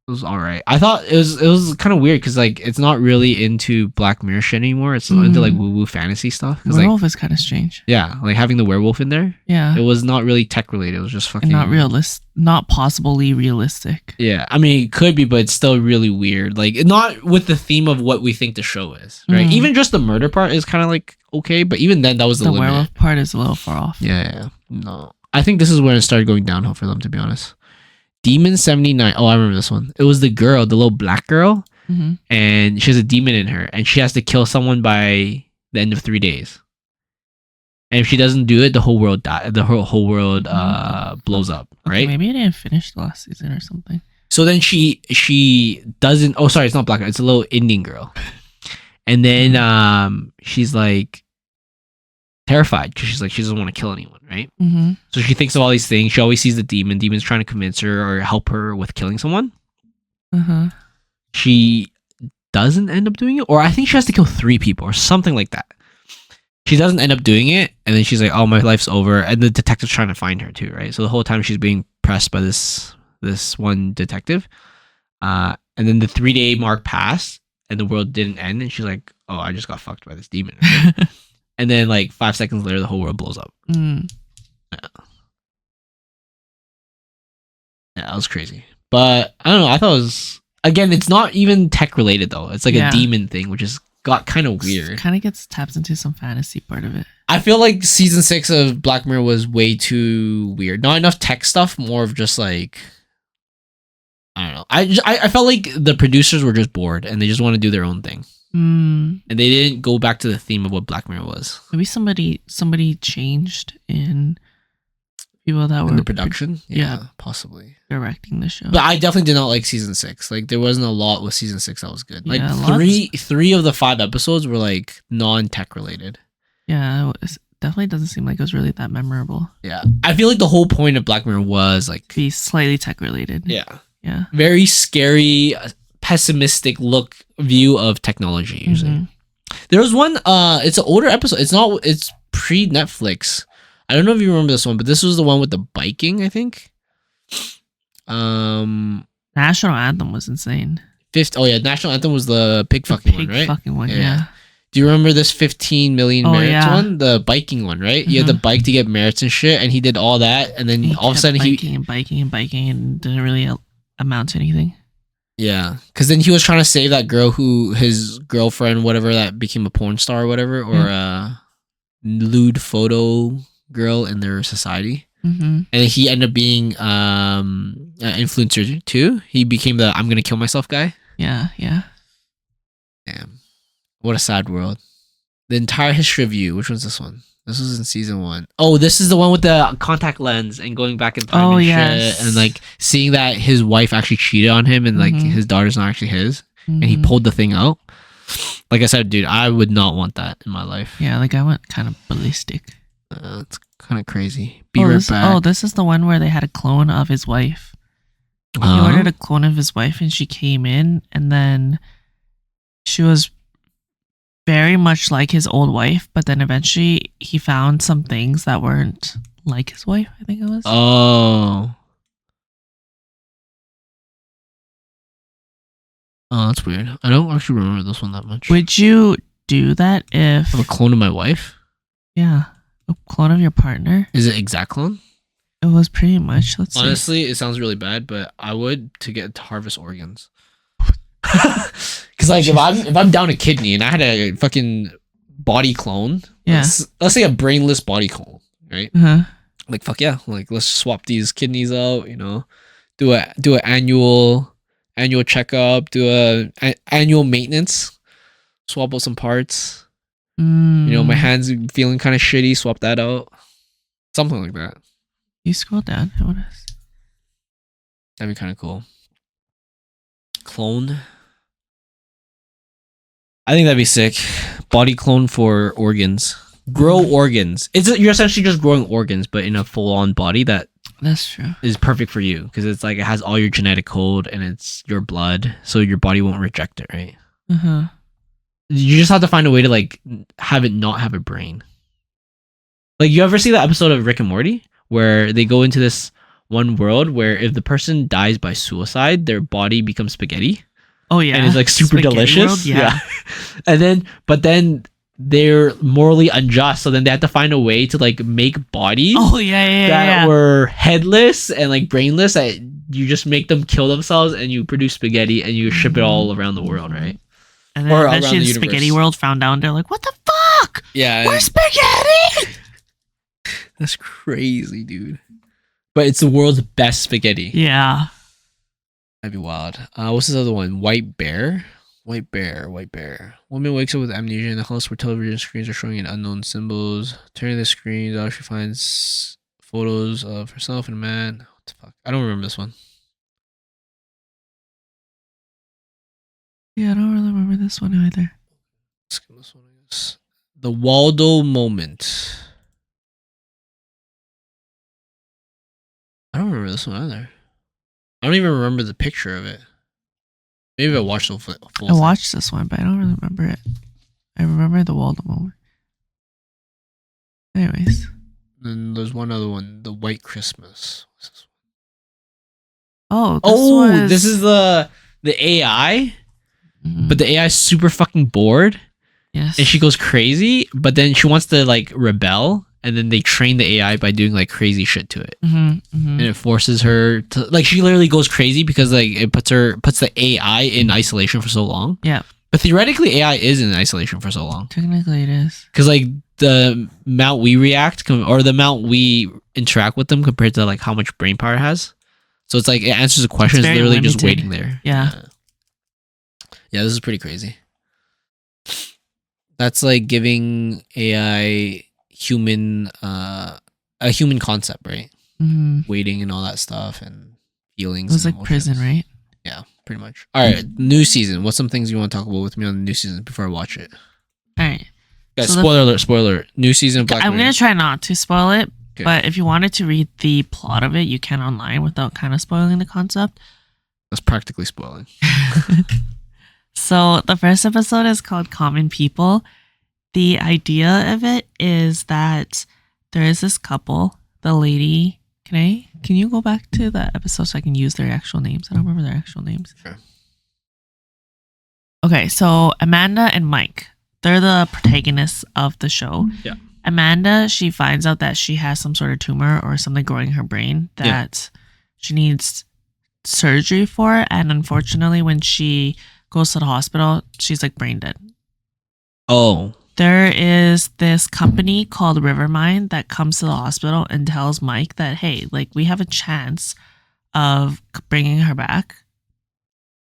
Speaker 1: It was alright. I thought it was kind of weird because like it's not really into Black Mirror shit anymore. It's into like woo-woo fantasy stuff.
Speaker 2: Werewolf is kind of strange.
Speaker 1: Yeah, like having the werewolf in there.
Speaker 2: Yeah,
Speaker 1: it was not really tech related. It was just fucking
Speaker 2: and not possibly realistic.
Speaker 1: Yeah, I mean it could be, but it's still really weird. Like not with the theme of what we think the show is, right? Even just the murder part is kind of like okay, but even then that was the limit.
Speaker 2: Werewolf part is a little far off.
Speaker 1: Yeah, no. I think this is when it started going downhill for them, to be honest. Demon 79. Oh, I remember this one. It was the girl, the little black girl,
Speaker 2: Mm-hmm.
Speaker 1: and she has a demon in her, and she has to kill someone by the end of 3 days. And if she doesn't do it, the whole world the whole world blows up,
Speaker 2: Okay,
Speaker 1: right?
Speaker 2: maybe I didn't finish the last season or something.
Speaker 1: So then she doesn't. Oh, sorry, it's not black girl. It's a little Indian girl. And then she's like terrified because she's like she doesn't want to kill anyone, right?
Speaker 2: Mm-hmm.
Speaker 1: So she thinks of all these things. She always sees the demon. Demon's trying to convince her or help her with killing someone.
Speaker 2: Uh-huh.
Speaker 1: She doesn't end up doing it, or I think she has to kill 3 people or something like that. She doesn't end up doing it, and then she's like, "Oh, my life's over." And the detective's trying to find her too, right? So the whole time she's being pressed by this one detective. And then the 3-day mark passed, and the world didn't end, and she's like, "Oh, I just got fucked by this demon." Right? And then like 5 seconds later, the whole world blows up.
Speaker 2: Mm.
Speaker 1: Yeah, that was crazy. But I don't know. I thought it was again. It's not even tech related though. It's like a demon thing, which is got kind of weird.
Speaker 2: Kind of taps into some fantasy part of it.
Speaker 1: I feel like season 6 of Black Mirror was way too weird. Not enough tech stuff. More of just like I don't know. I felt like the producers were just bored and they just want to do their own thing.
Speaker 2: Mm.
Speaker 1: And they didn't go back to the theme of what Black Mirror was.
Speaker 2: Maybe somebody changed in people that were
Speaker 1: In the production?
Speaker 2: Yeah.
Speaker 1: Possibly.
Speaker 2: Directing the show.
Speaker 1: But I definitely did not like season 6. Like there wasn't a lot with season 6 that was good. Like
Speaker 2: Yeah,
Speaker 1: three of the 5 episodes were like non-tech related.
Speaker 2: Yeah, it definitely doesn't seem like it was really that memorable.
Speaker 1: Yeah. I feel like the whole point of Black Mirror was like
Speaker 2: Be slightly tech related.
Speaker 1: yeah.
Speaker 2: Yeah.
Speaker 1: Very scary, pessimistic view of technology usually.
Speaker 2: Mm-hmm.
Speaker 1: There was one it's an older episode. It's pre-Netflix. I don't know if you remember this one, but this was the one with the biking, I think.
Speaker 2: National Anthem was insane.
Speaker 1: Oh yeah, National Anthem was the pig fucking one, right?
Speaker 2: Fucking one, yeah.
Speaker 1: Do you remember this 15 million merits
Speaker 2: yeah.
Speaker 1: one? The biking one, right? He had the bike to get merits and shit, and he did all that, and then all of a sudden
Speaker 2: biking and didn't really amount to anything.
Speaker 1: Yeah, because then he was trying to save that girl his girlfriend, whatever, that became a porn star or whatever, or a lewd photo girl in their society.
Speaker 2: Mm-hmm.
Speaker 1: And he ended up being an influencer too. He became the I'm gonna kill myself guy.
Speaker 2: Yeah.
Speaker 1: Damn. What a sad world. The entire history of you. Which one's this one? This was in season 1. Oh, this is the one with the contact lens and going back in time shit. And like seeing that his wife actually cheated on him and like his daughter's not actually his. And he pulled the thing out. Like I said, dude, I would not want that in my life.
Speaker 2: Yeah, like I went kind of ballistic.
Speaker 1: It's kind of crazy. Be right back.
Speaker 2: This is the one where they had a clone of his wife. He ordered a clone of his wife and she came in and then she was very much like his old wife, but then eventually he found some things that weren't like his wife, I think it was.
Speaker 1: Oh, that's weird. I don't actually remember this one that much.
Speaker 2: Would you do that if...
Speaker 1: Of a clone of my wife?
Speaker 2: Yeah. A clone of your partner?
Speaker 1: Is it exact clone?
Speaker 2: It was pretty much. Let's see.
Speaker 1: Honestly, it sounds really bad, but I would to harvest organs. Because like if I'm down a kidney and I had a fucking body clone, let's say a brainless body clone, right? Like fuck yeah, like let's swap these kidneys out, you know, do an annual checkup, do a annual maintenance, swap out some parts. You know, my hands feeling kind of shitty, swap that out, something like that.
Speaker 2: You scroll down.
Speaker 1: That'd be kind of cool. Clone. I think that'd be sick. Body clone for organs. Grow organs. You're essentially just growing organs, but in a full-on body
Speaker 2: that's true.
Speaker 1: Is perfect for you because it's like it has all your genetic code and it's your blood, so your body won't reject it, right? You just have to find a way to like have it not have a brain. Like you ever see that episode of Rick and Morty where they go into this one world where if the person dies by suicide, their body becomes spaghetti.
Speaker 2: Oh yeah,
Speaker 1: and it's like super
Speaker 2: spaghetti
Speaker 1: delicious.
Speaker 2: World? Yeah.
Speaker 1: But then they're morally unjust, so then they have to find a way to like make bodies.
Speaker 2: Oh yeah,
Speaker 1: that were headless and like brainless. That you just make them kill themselves, and you produce spaghetti, and you ship it all around the world, right?
Speaker 2: And then eventually the spaghetti world found out, and they're like, "What the fuck?
Speaker 1: Yeah,
Speaker 2: we're spaghetti."
Speaker 1: That's crazy, dude. But it's the world's best spaghetti.
Speaker 2: Yeah.
Speaker 1: That'd be wild. What's this other one? White bear. White bear. Woman wakes up with amnesia in the house where television screens are showing unknown symbols. Turning the screens out, she finds photos of herself and a man. What the fuck? I don't remember this one.
Speaker 2: Yeah, I don't really remember this one either.
Speaker 1: Let's skip this one, I guess. The Waldo moment. I don't remember this one either. I don't even remember the picture of it. Maybe I watched the full
Speaker 2: I
Speaker 1: thing.
Speaker 2: watched this one, but I don't really remember it. I remember the Waldo moment. Anyways.
Speaker 1: Then there's one other one, the White Christmas. What's this
Speaker 2: one?
Speaker 1: This is the AI, but the AI is super fucking bored.
Speaker 2: Yes.
Speaker 1: And she goes crazy, but then she wants to like rebel, and then they train the AI by doing like crazy shit to it, and it forces her to like. She literally goes crazy because like it puts the AI in isolation for so long.
Speaker 2: Yeah.
Speaker 1: But theoretically, AI is in isolation for so long.
Speaker 2: Technically, it is
Speaker 1: because like the amount we react or the amount we interact with them compared to like how much brain power it has. So it's like it answers a question. It's literally
Speaker 2: limited.
Speaker 1: just waiting there.
Speaker 2: Yeah.
Speaker 1: Yeah, this is pretty crazy. That's like giving AI a human concept, right? Waiting and all that stuff and feelings.
Speaker 2: It was like
Speaker 1: emotions.
Speaker 2: prison, right?
Speaker 1: Yeah, pretty much. All right, new season. What's some things you want to talk about with me on the new season before I watch it?
Speaker 2: All right.
Speaker 1: Guys, so spoiler alert. New season of Black
Speaker 2: I'm
Speaker 1: Mirror.
Speaker 2: going to try not to spoil it,
Speaker 1: Okay.
Speaker 2: but if you wanted to read the plot of it, you can online without kind of spoiling the concept.
Speaker 1: That's practically spoiling.
Speaker 2: So the first episode is called Common People. The idea of it is that there is this couple, the lady. Can you go back to that episode so I can use their actual names? I don't remember their actual names.
Speaker 1: Sure.
Speaker 2: Okay, so Amanda and Mike, they're the protagonists of the show.
Speaker 1: Yeah.
Speaker 2: Amanda, she finds out that she has some sort of tumor or something growing in her brain that she needs surgery for. And unfortunately, when she goes to the hospital, she's like brain dead.
Speaker 1: Oh.
Speaker 2: There is this company called Rivermind that comes to the hospital and tells Mike that, hey, like we have a chance of bringing her back.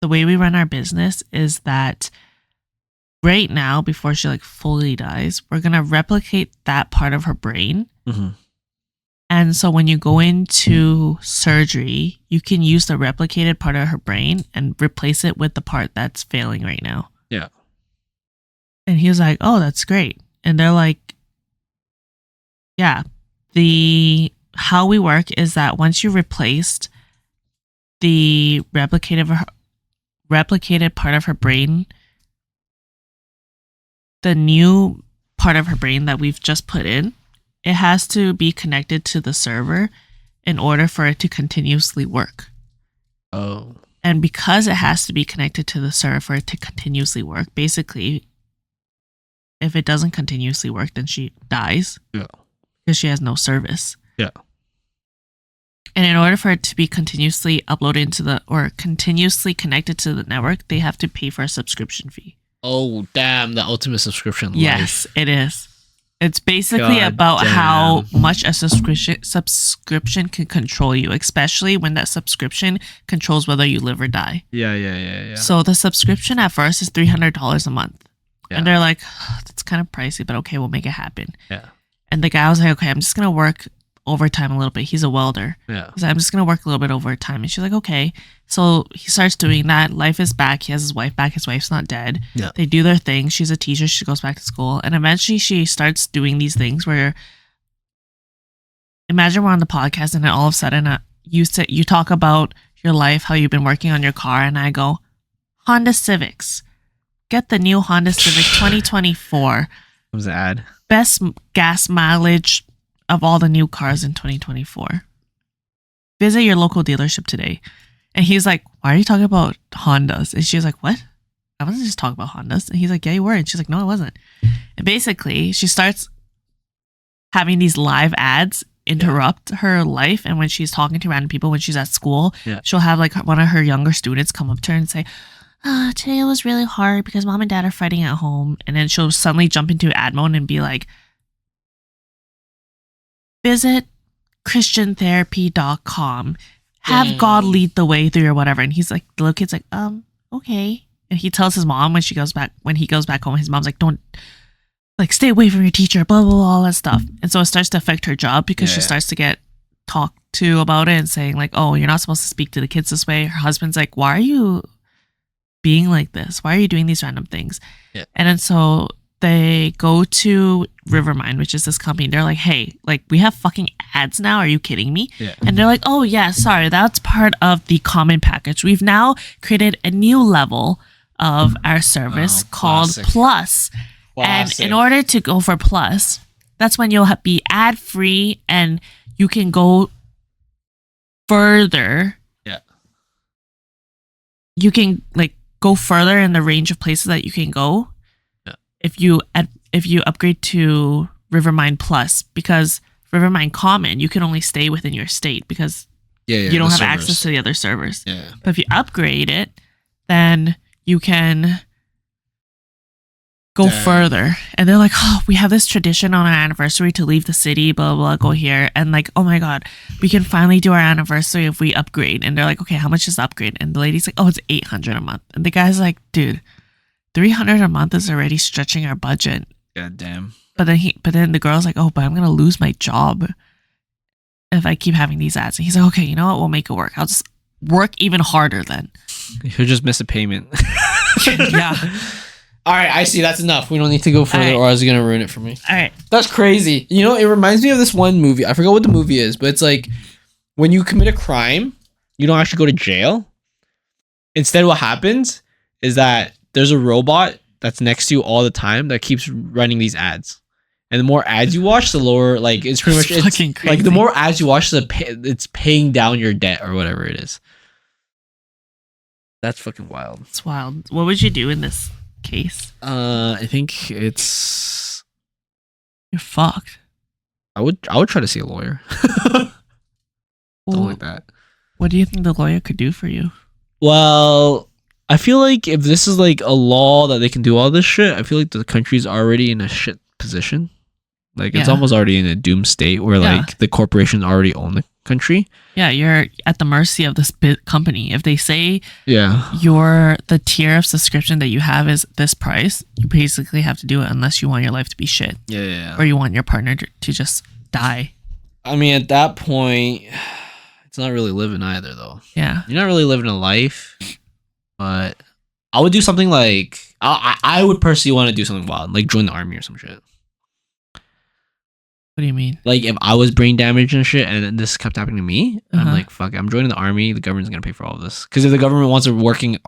Speaker 2: The way we run our business is that right now, before she like fully dies, we're going to replicate that part of her brain.
Speaker 1: Mm-hmm.
Speaker 2: And so when you go into surgery, you can use the replicated part of her brain and replace it with the part that's failing right now.
Speaker 1: Yeah.
Speaker 2: And he was like, oh, that's great. And they're like, yeah, how we work is that once you replaced the replicated part of her brain, the new part of her brain that we've just put in, it has to be connected to the server in order for it to continuously work.
Speaker 1: Oh.
Speaker 2: And because it has to be connected to the server for it to continuously work, basically, if it doesn't continuously work, then she dies.
Speaker 1: Yeah.
Speaker 2: Because she has no service.
Speaker 1: Yeah.
Speaker 2: And in order for it to be continuously uploaded or continuously connected to the network, they have to pay for a subscription fee.
Speaker 1: Oh, damn. The ultimate subscription life.
Speaker 2: Yes, it is. It's basically
Speaker 1: God
Speaker 2: about
Speaker 1: damn.
Speaker 2: how much a subscription can control you, especially when that subscription controls whether you live or die.
Speaker 1: Yeah.
Speaker 2: So the subscription at first is $300 a month.
Speaker 1: Yeah.
Speaker 2: And they're like, oh, that's kind of pricey, but okay, we'll make it happen.
Speaker 1: Yeah.
Speaker 2: And the guy was like, okay, I'm just going to work overtime a little bit. He's a welder.
Speaker 1: Yeah.
Speaker 2: He's like, I'm just going to work a little bit overtime. And she's like, okay. So he starts doing that. Life is back. He has his wife back. His wife's not dead.
Speaker 1: Yeah.
Speaker 2: They do their thing. She's a teacher. She goes back to school. And eventually she starts doing these things where, imagine we're on the podcast and then all of a sudden you talk about your life, how you've been working on your car. And I go, Honda Civics. Get the new Honda Civic 2024.
Speaker 1: Comes the ad.
Speaker 2: Best gas mileage of all the new cars in 2024. Visit your local dealership today. And he's like, why are you talking about Hondas? And she's like, what? I wasn't just talking about Hondas. And he's like, yeah, you were. And she's like, no, I wasn't. And basically, she starts having these live ads interrupt her life. And when she's talking to random people, when she's at school, she'll have like one of her younger students come up to her and say, today it was really hard because mom and dad are fighting at home. And then she'll suddenly jump into ad mode and be like, visit christiantherapy.com. Have God lead the way through or whatever. And he's like, the little kid's like, okay. And he tells his mom when he goes back home, his mom's like, don't, like, stay away from your teacher, blah, blah, blah, all that stuff. And so it starts to affect her job because she starts to get talked to about it and saying like, oh, you're not supposed to speak to the kids this way. Her husband's like, why are you being like this? Why are you doing these random things? Yeah. And then so they go to Rivermind, which is this company. They're like, hey, like, we have fucking ads now. Are you kidding me? Yeah. And they're like, oh yeah, sorry, that's part of the common package. We've now created a new level of our service called Plus. And in order to go for Plus, that's when you'll be ad free and you can go further. Yeah. You can like go further in the range of places that you can go. Yeah. If you upgrade to Rivermind Plus, because Rivermind Common, you can only stay within your state because you don't have access to the other servers. Yeah. But if you upgrade it, then you can go further. And they're like, oh, we have this tradition on our anniversary to leave the city, blah, blah, blah, go here. And like, oh my God, we can finally do our anniversary if we upgrade. And they're like, okay, how much is the upgrade? And the lady's like, oh, it's $800 a month. And the guy's like, dude, $300 a month is already stretching our budget.
Speaker 1: God damn.
Speaker 2: But then the girl's like, oh, but I'm going to lose my job if I keep having these ads. And he's like, okay, you know what? We'll make it work. I'll just work even harder then.
Speaker 1: He'll just miss a payment.
Speaker 2: Yeah.
Speaker 1: All right, I see. That's enough. We don't need to go further, or else it's gonna ruin it for me.
Speaker 2: All right,
Speaker 1: that's crazy. You know, it reminds me of this one movie. I forgot what the movie is, but it's like when you commit a crime, you don't actually go to jail. Instead, what happens is that there's a robot that's next to you all the time that keeps running these ads, and the more ads you watch, the lower. Like it's pretty much
Speaker 2: fucking crazy.
Speaker 1: Like the more ads you watch, it's paying down your debt or whatever it is. That's fucking wild.
Speaker 2: It's wild. What would you do in this case?
Speaker 1: I think you're
Speaker 2: fucked.
Speaker 1: I would try to see a lawyer. Something like that.
Speaker 2: What do you think the lawyer could do for you?
Speaker 1: Well, I feel like if this is like a law that they can do all this shit, I feel like the country's already in a shit position. Like it's almost already in a doom state where like the corporations already own the country.
Speaker 2: Yeah, you're at the mercy of this big company. If they say the tier of subscription that you have is this price, you basically have to do it unless you want your life to be shit. Yeah. Or you want your partner to just die.
Speaker 1: I mean, at that point, it's not really living either, though.
Speaker 2: Yeah.
Speaker 1: You're not really living a life, but I would do something like I would personally want to do something wild, like join the army or some shit.
Speaker 2: What do you mean?
Speaker 1: Like if I was brain damaged and shit and then this kept happening to me, I'm like, fuck, I'm joining the army. The government's going to pay for all of this. Because if the government wants a working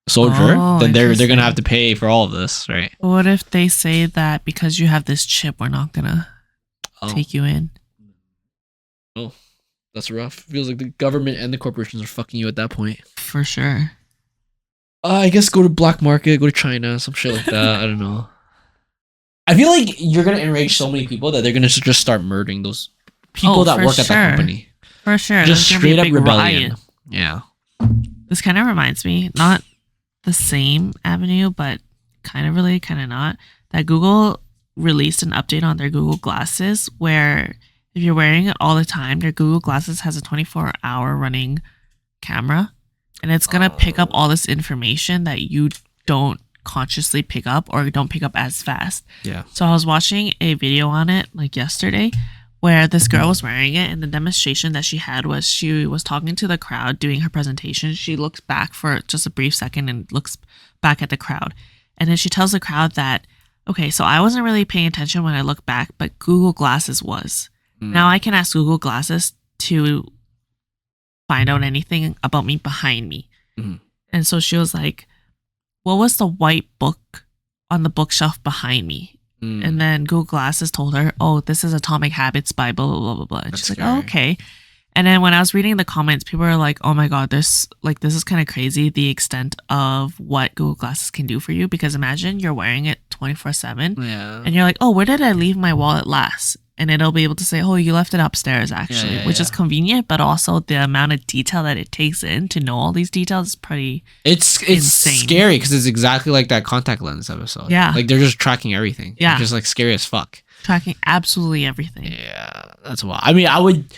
Speaker 1: soldier, then they're going to have to pay for all of this, right?
Speaker 2: What if they say that because you have this chip, we're not going to take you in?
Speaker 1: Oh, that's rough. Feels like the government and the corporations are fucking you at that point.
Speaker 2: For sure.
Speaker 1: I guess go to black market, go to China, some shit like that. I don't know. I feel like you're going to enrage so many people that they're going to just start murdering those people that work at that company.
Speaker 2: For sure.
Speaker 1: Just straight up rebellion. Riot. Yeah.
Speaker 2: This kind of reminds me, not the same avenue, but kind of related, kind of not, that Google released an update on their Google Glasses where if you're wearing it all the time, their Google Glasses has a 24-hour running camera. And it's going to pick up all this information that you don't consciously pick up or don't pick up as fast.
Speaker 1: Yeah.
Speaker 2: So I was watching a video on it like yesterday where this girl was wearing it, and the demonstration that she had was she was talking to the crowd doing her presentation. She looks back for just a brief second and looks back at the crowd. And then she tells the crowd that, okay, so I wasn't really paying attention when I looked back, but Google Glasses was. Now I can ask Google Glasses to find out anything about me behind me. And so she was like, what was the white book on the bookshelf behind me? And then Google Glasses told her, oh, this is Atomic Habits by blah, blah, blah, blah, blah. And she's like, oh, okay. And then when I was reading the comments, people were like, oh my God, this is kind of crazy, the extent of what Google Glasses can do for you. Because imagine you're wearing it 24/7.
Speaker 1: Yeah.
Speaker 2: And you're like, oh, where did I leave my wallet last? And it'll be able to say, oh, you left it upstairs, actually, which is convenient, but also the amount of detail that it takes in to know all these details is pretty insane.
Speaker 1: Scary because it's exactly like that contact lens episode.
Speaker 2: Yeah.
Speaker 1: Like they're just tracking everything.
Speaker 2: Yeah.
Speaker 1: It's just like scary as fuck.
Speaker 2: Tracking absolutely everything.
Speaker 1: Yeah. That's wild. I mean, I would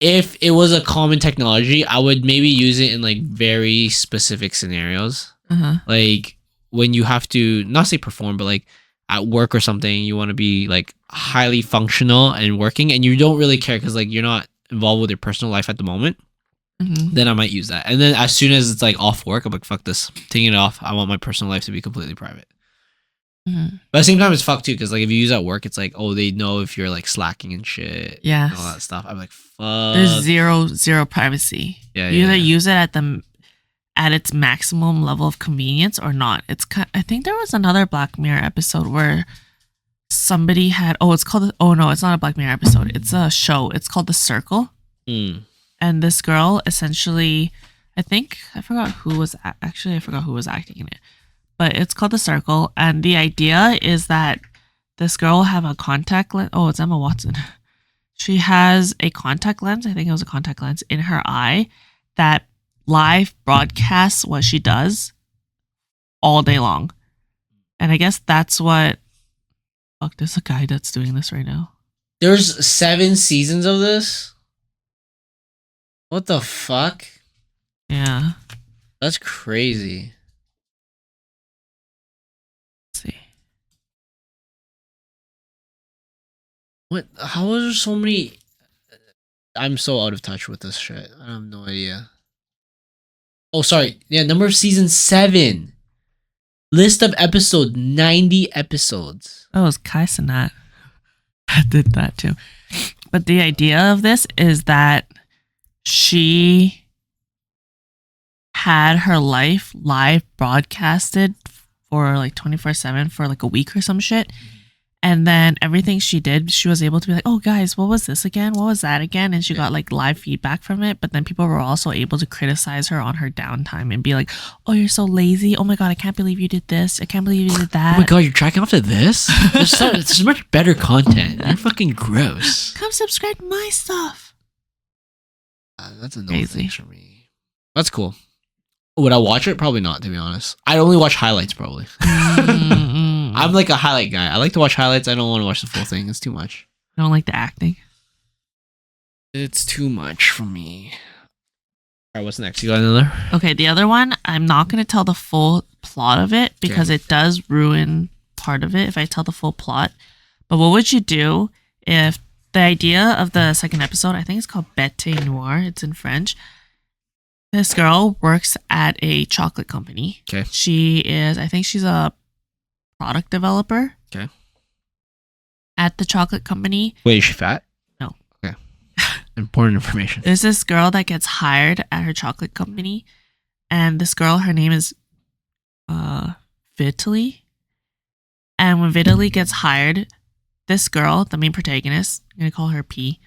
Speaker 1: if it was a common technology, I would maybe use it in like very specific scenarios. Like when you have to not say perform, but like at work or something, you want to be like highly functional and working, and you don't really care because like you're not involved with your personal life at the moment. Then I might use that. And then as soon as it's like off work, I'm like, fuck this, taking it off. I want my personal life to be completely private. But at the same time, it's fucked too, because like if you use it at work, it's like, oh, they know if you're like slacking and shit.
Speaker 2: Yeah.
Speaker 1: And all that stuff. I'm like, fuck.
Speaker 2: There's zero privacy.
Speaker 1: Yeah.
Speaker 2: You either use it at its maximum level of convenience or not. I think there was another Black Mirror episode where somebody had it's not a Black Mirror episode. It's a show. It's called The Circle. And this girl essentially, I forgot who was acting in it, but it's called The Circle. And the idea is that this girl will have a contact lens. Oh, it's Emma Watson. She has a contact lens. I think it was a contact lens in her eye that live broadcasts what she does all day long. And I guess that's what, fuck, there's a guy that's doing this right now.
Speaker 1: There's 7 seasons of this? What the fuck?
Speaker 2: Yeah.
Speaker 1: That's crazy.
Speaker 2: Let's see.
Speaker 1: What? How is there so many? I'm so out of touch with this shit. I have no idea. Oh, sorry. Yeah, number of season 7. List of episode 90 episodes.
Speaker 2: Oh, it was Kai Cenat. I did that too. But the idea of this is that she had her life live broadcasted for like 24/7 for like a week or some shit. And then everything she did, she was able to be like, oh guys, what was this again? What was that again? And she got like live feedback from it. But then people were also able to criticize her on her downtime and be like, oh, you're so lazy. Oh my God, I can't believe you did this. I can't believe you did that.
Speaker 1: Oh my God, you're tracking off to this? There's much better content. You're fucking gross.
Speaker 2: Come subscribe to my stuff.
Speaker 1: That's a no thing for me. That's cool. Would I watch it? Probably not, to be honest. I'd only watch highlights, probably. I'm like a highlight guy. I like to watch highlights. I don't want to watch the full thing. It's too much.
Speaker 2: I don't like the acting.
Speaker 1: It's too much for me. All right, what's next? You got another?
Speaker 2: Okay, the other one, I'm not going to tell the full plot of it because it does ruin part of it if I tell the full plot. But what would you do if the idea of the second episode, I think it's called Bête Noire. It's in French. This girl works at a chocolate company.
Speaker 1: Okay.
Speaker 2: I think she's a product developer.
Speaker 1: Okay.
Speaker 2: At the chocolate company.
Speaker 1: Wait, is she fat?
Speaker 2: No.
Speaker 1: Okay. Important information.
Speaker 2: There's this girl that gets hired at her chocolate company. And this girl, her name is Vitaly. And when Vitaly gets hired, this girl, the main protagonist, I'm going to call her P.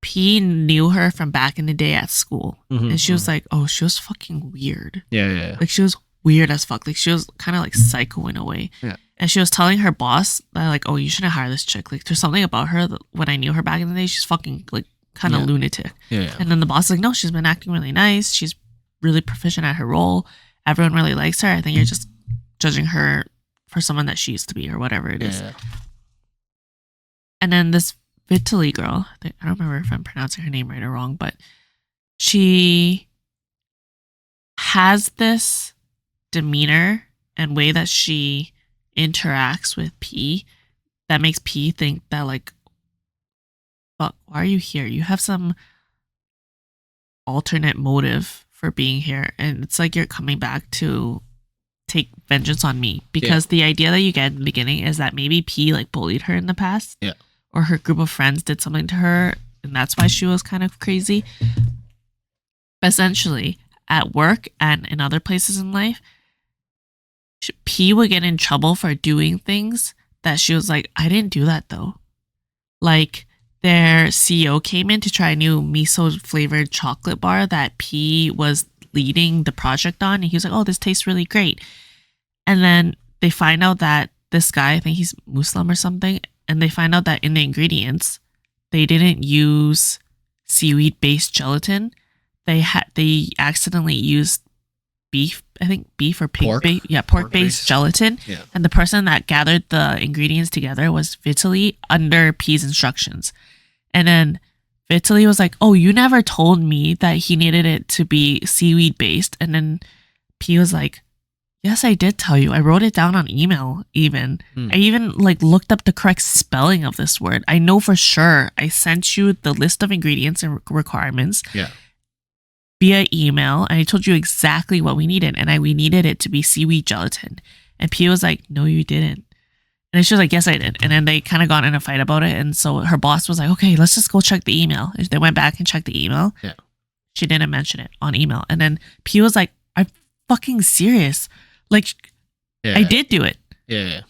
Speaker 2: P knew her from back in the day at school. And she was like, oh, she was fucking weird.
Speaker 1: Yeah.
Speaker 2: Like, she was weird as fuck. Like, she was kind of like psycho in a way.
Speaker 1: Yeah.
Speaker 2: And she was telling her boss that, like, oh, you shouldn't hire this chick. Like, there's something about her that when I knew her back in the day, she's fucking, like, kind of lunatic.
Speaker 1: Yeah.
Speaker 2: And then the boss is like, no, she's been acting really nice. She's really proficient at her role. Everyone really likes her. I think you're just judging her for someone that she used to be or whatever it is.
Speaker 1: Yeah.
Speaker 2: And then this Vitaly girl, I don't remember if I'm pronouncing her name right or wrong, but she has this demeanor and way that she interacts with P that makes P think that, like, fuck, why are you here? You have some alternate motive for being here. And it's like you're coming back to take vengeance on me. Because the idea that you get in the beginning is that maybe P, like, bullied her in the past.
Speaker 1: Yeah.
Speaker 2: Or her group of friends did something to her, and that's why she was kind of crazy. Essentially, at work and in other places in life, P would get in trouble for doing things that she was like, I didn't do that though. Like, their CEO came in to try a new miso flavored chocolate bar that P was leading the project on, and he was like, oh, this tastes really great. And then they find out that this guy, I think he's Muslim or something, and they find out that in the ingredients, they didn't use seaweed-based gelatin. They accidentally used beef or pig, pork-based gelatin.
Speaker 1: Yeah.
Speaker 2: And the person that gathered the ingredients together was Vitaly under P's instructions. And then Vitaly was like, oh, you never told me that he needed it to be seaweed based. And then P was like, yes, I did tell you. I wrote it down on email even. I even like looked up the correct spelling of this word. I know for sure I sent you the list of ingredients and requirements via email. And I told you exactly what we needed. And we needed it to be seaweed gelatin. And P was like, no, you didn't. And she was like, yes, I did. And then they kind of got in a fight about it. And so her boss was like, okay, let's just go check the email. And they went back and checked the email.
Speaker 1: Yeah.
Speaker 2: She didn't mention it on email. And then P was like, I'm fucking serious. Like, I did do it.
Speaker 1: Yeah.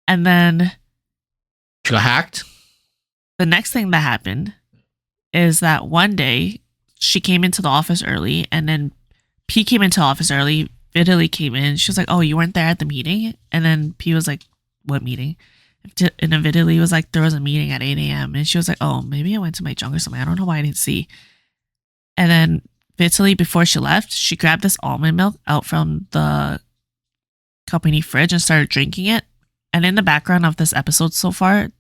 Speaker 2: And then
Speaker 1: She got hacked?
Speaker 2: the next thing that happened is that one day she came into the office early. And then P came into the office early. Vitaly came in. She was like, oh, you weren't there at the meeting? And then P was like, what meeting? And then Vitaly was like, there was a meeting at 8 a.m. And she was like, oh, maybe I went to my junk or something. I don't know why I didn't see. And then Vitaly, before she left, she grabbed this almond milk out from the company fridge and started drinking it. And in the background of this episode so far,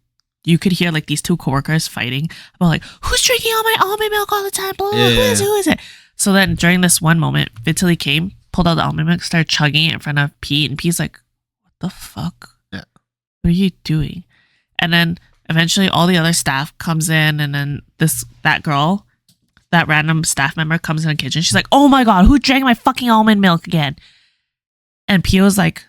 Speaker 2: you could hear like these two coworkers fighting about like, who's drinking all my almond milk all the time? Blah, blah, blah. Who is it? So then during this one moment, Vitaly came, pulled out the almond milk, started chugging it in front of Pete, and Pete's like, what the fuck?
Speaker 1: Yeah.
Speaker 2: What are you doing? And then eventually all the other staff comes in, and then that random staff member comes in the kitchen. She's like, oh my God, who drank my fucking almond milk again? And Pete was like,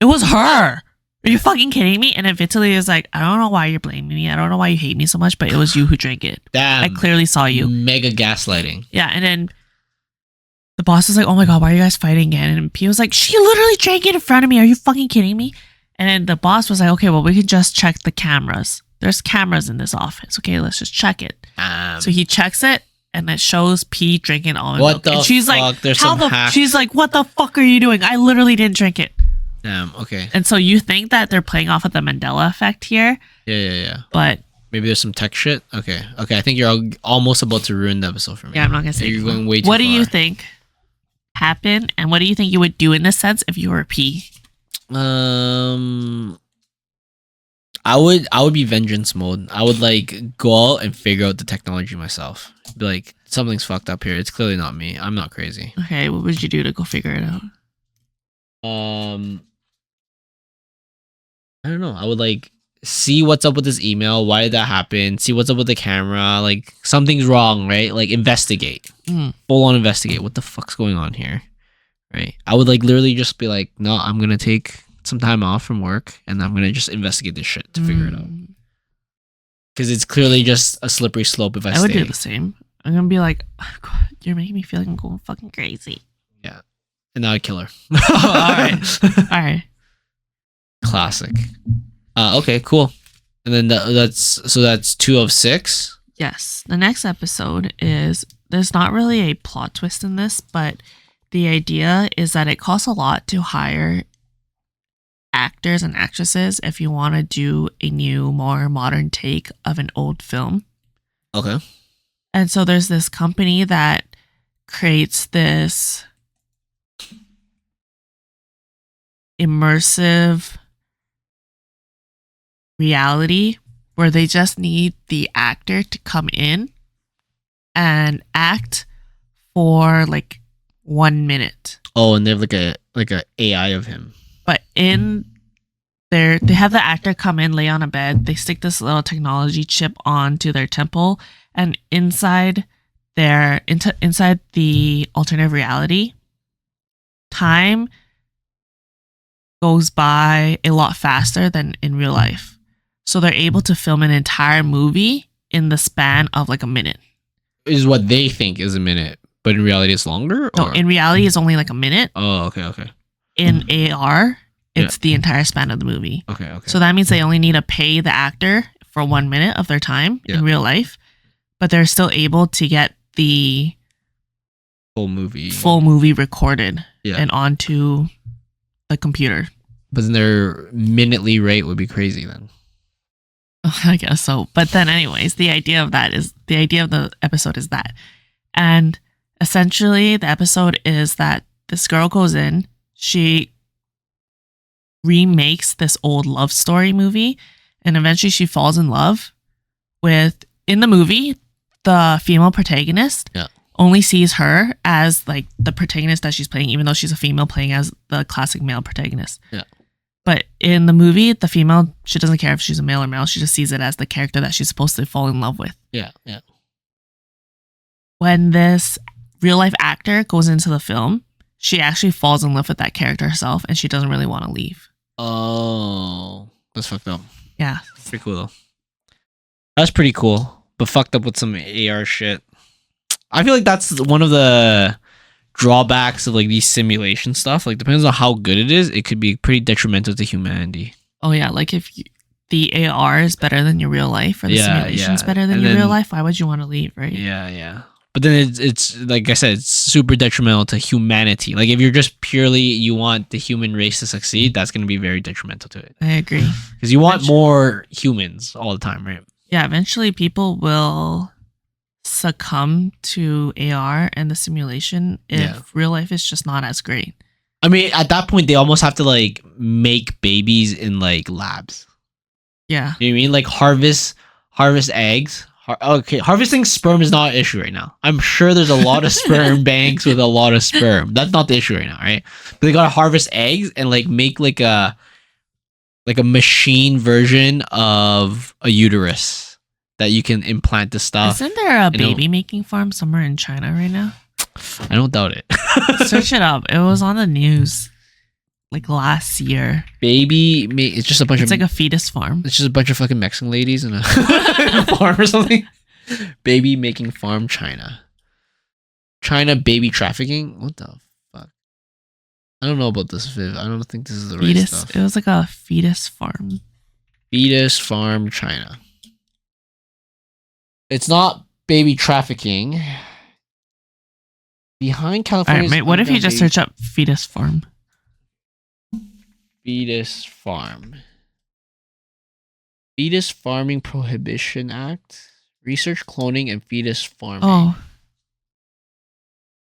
Speaker 2: it was her. Are you fucking kidding me? And then Vitaly is like, I don't know why you're blaming me. I don't know why you hate me so much, but it was you who drank it.
Speaker 1: Damn.
Speaker 2: I clearly saw you.
Speaker 1: Mega gaslighting.
Speaker 2: Yeah, and then the boss was like, oh my God, why are you guys fighting again? And P was like, she literally drank it in front of me. Are you fucking kidding me? And then the boss was like, okay, well, we can just check the cameras. There's cameras in this office. Okay, let's just check it. So he checks it, and it shows P drinking almond milk.
Speaker 1: And
Speaker 2: she's
Speaker 1: fuck?
Speaker 2: like,
Speaker 1: There's
Speaker 2: she's like, what the fuck are you doing? I literally didn't drink it.
Speaker 1: Damn, okay.
Speaker 2: And so you think that they're playing off of the Mandela effect here.
Speaker 1: Yeah.
Speaker 2: But
Speaker 1: maybe there's some tech shit. Okay. I think you're almost about to ruin the episode for me.
Speaker 2: yeah, I'm not gonna say
Speaker 1: you're going way too
Speaker 2: What
Speaker 1: far.
Speaker 2: do you think happened, and what do you think you would do in this sense if you were P?
Speaker 1: I would be vengeance mode. I would like go out and figure out the technology myself. Be like, something's fucked up here. It's clearly not me. I'm not crazy.
Speaker 2: Okay, what would you do to go figure it out?
Speaker 1: I don't know. I would like see what's up with this email. Why did that happen? See what's up with the camera. Like something's wrong, right? Like investigate. Full on investigate. What the fuck's going on here? Right? I would like literally just be like, no, I'm gonna take some time off from work and I'm gonna just investigate this shit to figure it out. Because it's clearly just a slippery slope if I
Speaker 2: would
Speaker 1: stay.
Speaker 2: do the same. I'm gonna be like, oh God, you're making me feel like I'm going fucking crazy.
Speaker 1: Yeah. And now I'd kill her.
Speaker 2: All right.
Speaker 1: Classic. Okay, cool. And then that's 2 of 6.
Speaker 2: Yes. The next episode is, there's not really a plot twist in this, but the idea is that it costs a lot to hire actors and actresses if you want to do a new, more modern take of an old film.
Speaker 1: Okay.
Speaker 2: And so there's this company that creates this immersive reality where they just need the actor to come in and act for like 1 minute.
Speaker 1: Oh, and they have like a AI of him.
Speaker 2: But in there, they have the actor come in, lay on a bed. They stick this little technology chip onto their temple, and inside the alternative reality, time goes by a lot faster than in real life. So they're able to film an entire movie in the span of like a minute.
Speaker 1: Is what they think is a minute, but in reality it's longer?
Speaker 2: No, in reality it's only like a minute.
Speaker 1: Oh, okay.
Speaker 2: In AR, it's the entire span of the movie.
Speaker 1: Okay.
Speaker 2: So that means they only need to pay the actor for 1 minute of their time in real life, but they're still able to get the
Speaker 1: full movie
Speaker 2: recorded and onto the computer.
Speaker 1: But then their minutely rate would be crazy then.
Speaker 2: I guess so. But then anyways, the idea of the episode is that. And essentially the episode is that this girl goes in, she remakes this old love story movie, and eventually she falls in love with in the movie, the female protagonist only sees her as like the protagonist that she's playing, even though she's a female playing as the classic male protagonist.
Speaker 1: Yeah.
Speaker 2: But in the movie, the female, she doesn't care if she's a male or male. She just sees it as the character that she's supposed to fall in love with.
Speaker 1: Yeah, yeah.
Speaker 2: When this real life actor goes into the film, she actually falls in love with that character herself, and she doesn't really want to leave.
Speaker 1: Oh, that's fucked up.
Speaker 2: Yeah.
Speaker 1: Pretty cool though. That's pretty cool, but fucked up with some AR shit. I feel like that's one of the drawbacks of like these simulation stuff. Like, depends on how good it is, it could be pretty detrimental to humanity.
Speaker 2: Oh yeah, like if the AR is better than your real life, or the simulation's better than your real life, why would you want to leave, right?
Speaker 1: Yeah, yeah. But then it's like I said, it's super detrimental to humanity. Like, if you're just purely you want the human race to succeed, that's going to be very detrimental to it.
Speaker 2: I agree.
Speaker 1: Because you want more humans all the time, right?
Speaker 2: Yeah, eventually people will succumb to AR and the simulation if real life is just not as great.
Speaker 1: I mean, at that point, they almost have to like make babies in like labs.
Speaker 2: Yeah.
Speaker 1: You know what I mean? Like harvest eggs. Okay, harvesting sperm is not an issue right now. I'm sure there's a lot of sperm banks with a lot of sperm. That's not the issue right now, right? But they gotta harvest eggs and like make like a machine version of a uterus that you can implant the stuff.
Speaker 2: Isn't there a baby making farm somewhere in China right now?
Speaker 1: I don't doubt it.
Speaker 2: Search it up. It was on the news like last year.
Speaker 1: It's just a bunch of...
Speaker 2: It's like a fetus farm.
Speaker 1: It's just a bunch of fucking Mexican ladies in a farm or something. Baby making farm, China. China baby trafficking? What the fuck? I don't know about this, Viv. I don't think this is the right stuff.
Speaker 2: It was like a fetus farm.
Speaker 1: Fetus farm, China. It's not baby trafficking. Behind California.
Speaker 2: Alright, mate, what if you just search up fetus farm?
Speaker 1: Fetus farm. Fetus Farming Prohibition Act. Research cloning and fetus farming.
Speaker 2: Oh.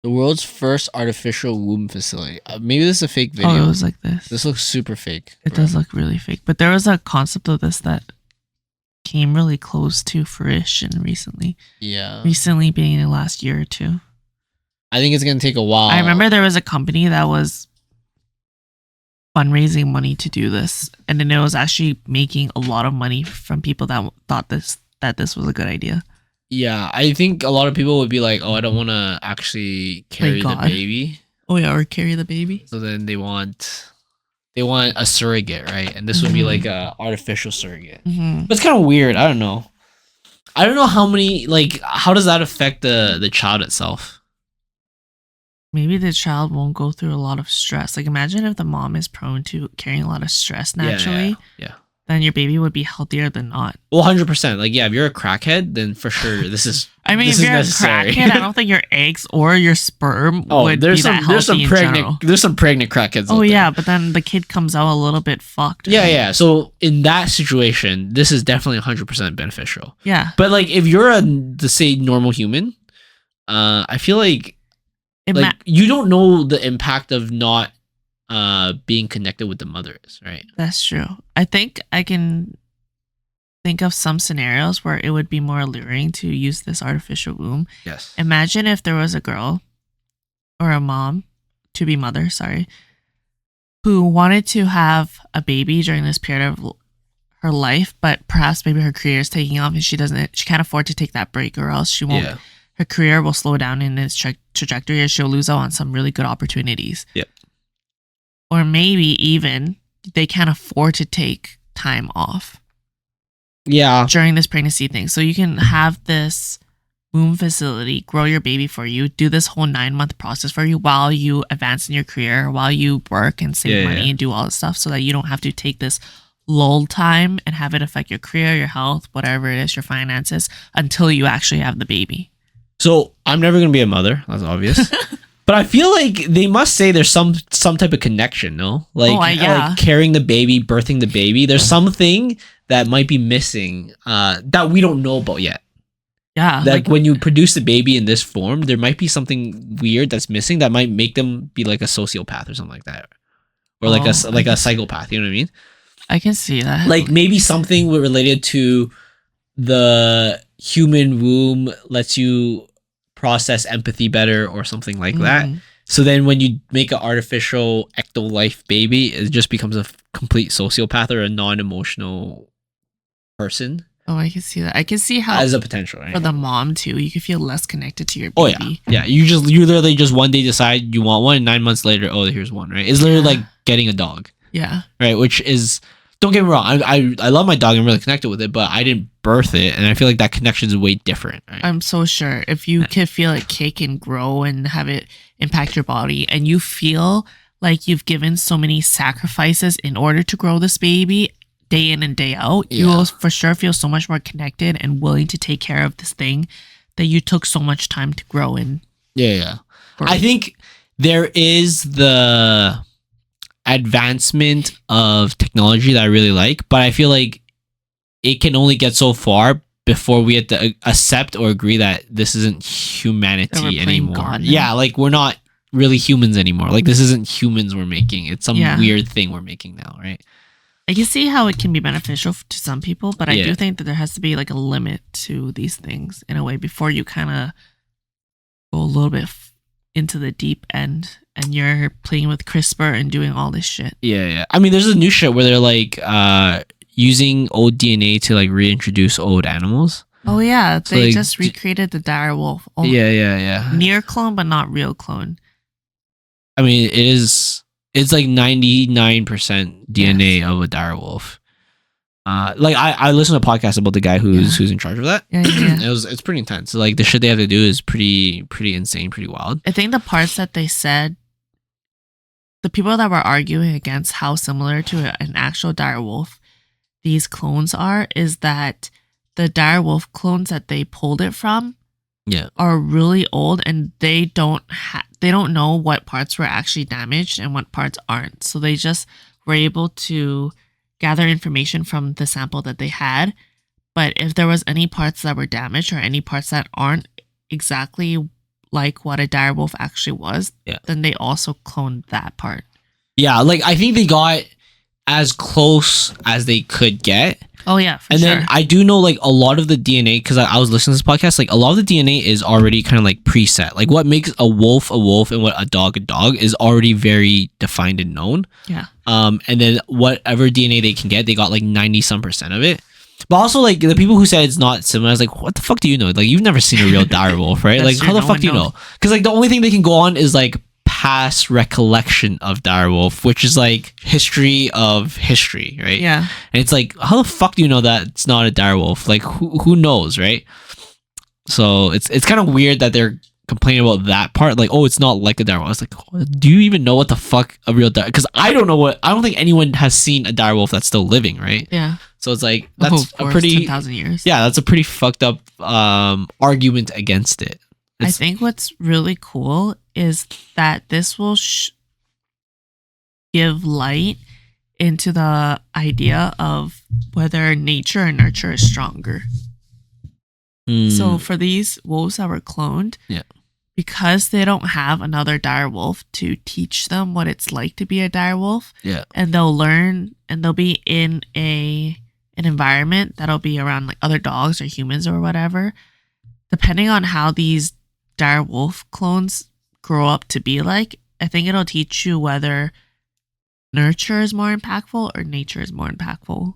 Speaker 1: The world's first artificial womb facility. Maybe this is a fake video.
Speaker 2: Oh, it was like this.
Speaker 1: This looks super fake.
Speaker 2: It does look really fake. But there was a concept of this that came really close to fruition recently.
Speaker 1: Yeah.
Speaker 2: Recently being in the last year or two.
Speaker 1: I think it's going to take a while.
Speaker 2: I remember there was a company that was fundraising money to do this, and then it was actually making a lot of money from people that thought that this was a good idea.
Speaker 1: Yeah, I think a lot of people would be like, oh, I don't want to actually carry the baby.
Speaker 2: Oh yeah, or carry the baby.
Speaker 1: So then they want a surrogate, right? And this would be like a artificial surrogate.
Speaker 2: Mm-hmm.
Speaker 1: But it's kind of weird. I don't know how many, like, how does that affect the child itself?
Speaker 2: Maybe the child won't go through a lot of stress. Like, imagine if the mom is prone to carrying a lot of stress naturally.
Speaker 1: Yeah.
Speaker 2: Then your baby would be healthier than not.
Speaker 1: Well, 100%. Like, yeah, if you're a crackhead, then for sure this is.
Speaker 2: I mean, if you're a crackhead, I don't think your eggs or your sperm would be that healthy in general.
Speaker 1: There's some pregnant crackheads.
Speaker 2: Oh yeah, but then the kid comes out a little bit fucked.
Speaker 1: Yeah, yeah. So in that situation, this is definitely 100% beneficial.
Speaker 2: Yeah.
Speaker 1: But like, if you're say normal human, I feel like you don't know the impact of not being connected with the mother is, right?
Speaker 2: That's true. I think I can think of some scenarios where it would be more alluring to use this artificial womb.
Speaker 1: Yes.
Speaker 2: Imagine if there was a girl or a mom, to be mother, sorry, who wanted to have a baby during this period of her life, but perhaps maybe her career is taking off and she can't afford to take that break, or else she won't. Yeah. Her career will slow down in its trajectory, or she'll lose out on some really good opportunities.
Speaker 1: Yep.
Speaker 2: Or maybe even they can't afford to take time off.
Speaker 1: Yeah.
Speaker 2: During this pregnancy thing. So you can have this womb facility grow your baby for you, do this whole 9-month process for you while you advance in your career, while you work and save money and do all this stuff, so that you don't have to take this lull time and have it affect your career, your health, whatever it is, your finances, until you actually have the baby.
Speaker 1: So I'm never going to be a mother. That's obvious. But I feel like they must say there's some type of connection, no? Like, like carrying the baby, birthing the baby. There's something that might be missing that we don't know about yet.
Speaker 2: Yeah.
Speaker 1: Like when you produce the baby in this form, there might be something weird that's missing that might make them be like a sociopath or something like that. Or like a psychopath, you know what I mean?
Speaker 2: I can see that.
Speaker 1: Like maybe something related to the human womb lets you process empathy better or something like that. So then when you make an artificial ecto-life baby, it just becomes a complete sociopath or a non-emotional person.
Speaker 2: Oh, I can see that. I can see how
Speaker 1: as a potential, right?
Speaker 2: For the mom too, you can feel less connected to your
Speaker 1: Oh
Speaker 2: baby.
Speaker 1: yeah. You literally just one day decide you want one, and 9 months later, oh, here's one, right? It's literally like getting a dog.
Speaker 2: Yeah.
Speaker 1: Right, which is, don't get me wrong, I love my dog and I'm really connected with it, but I didn't birth it, and I feel like that connection is way different. Right?
Speaker 2: I'm so sure if you can feel it kick and grow and have it impact your body, and you feel like you've given so many sacrifices in order to grow this baby day in and day out, you will for sure feel so much more connected and willing to take care of this thing that you took so much time to grow in.
Speaker 1: Yeah. I think there is the advancement of technology that I really like, but I feel like it can only get so far before we have to accept or agree that this isn't humanity anymore.
Speaker 2: God,
Speaker 1: yeah, like we're not really humans anymore. Like this isn't humans we're making. It's some weird thing we're making now, right?
Speaker 2: I can see how it can be beneficial to some people, but I do think that there has to be like a limit to these things in a way before you kind of go a little bit into the deep end and you're playing with CRISPR and doing all this shit. Yeah.
Speaker 1: I mean, there's a new shit where they're like using old DNA to like reintroduce old animals.
Speaker 2: Oh yeah, they like, just recreated the dire wolf.
Speaker 1: Yeah.
Speaker 2: Near clone, but not real clone.
Speaker 1: I mean, it's like 99% DNA of a dire wolf. Like I listened to a podcast about the guy who's in charge of that.
Speaker 2: Yeah.
Speaker 1: It's pretty intense. Like the shit they have to do is pretty insane, pretty wild.
Speaker 2: I think the parts that they said, the people that were arguing against how similar to an actual dire wolf these clones are, is that the dire wolf clones that they pulled it from are really old, and they don't know what parts were actually damaged and what parts aren't. So they just were able to gather information from the sample that they had. But if there was any parts that were damaged or any parts that aren't exactly like what a dire wolf actually was, then they also cloned that part. Yeah,
Speaker 1: like I think they got as close as they could get.
Speaker 2: Oh yeah, for
Speaker 1: and
Speaker 2: sure.
Speaker 1: then I do know like a lot of the DNA, because I was listening to this podcast, like a lot of the DNA is already kind of like preset. Like what makes a wolf and what a dog is already very defined and known.
Speaker 2: Yeah.
Speaker 1: And then whatever DNA they can get, they got like 90% of it. But also like the people who said it's not similar, I was like, what the fuck do you know? Like you've never seen a real dire wolf, right? Like how the fuck do you know? Because like the only thing they can go on is like past recollection of dire wolf, which is like history of history, right?
Speaker 2: Yeah.
Speaker 1: And it's like, how the fuck do you know that it's not a dire wolf? Like who knows, right? So it's kind of weird that they're complaining about that part, like, oh, it's not like a dire wolf. I was like, do you even know what the fuck a real dire? Because I don't think anyone has seen a dire wolf that's still living, right?
Speaker 2: Yeah.
Speaker 1: So it's like that's a pretty
Speaker 2: 10,000 years.
Speaker 1: Yeah, that's a pretty fucked up argument against it.
Speaker 2: I think what's really cool is that this will give light into the idea of whether nature or nurture is stronger. So for these wolves that were cloned, because they don't have another dire wolf to teach them what it's like to be a dire wolf, and they'll learn and they'll be in an environment that'll be around like other dogs or humans or whatever, depending on how these dire wolf clones grow up to be like, I think it'll teach you whether nurture is more impactful or nature is more impactful.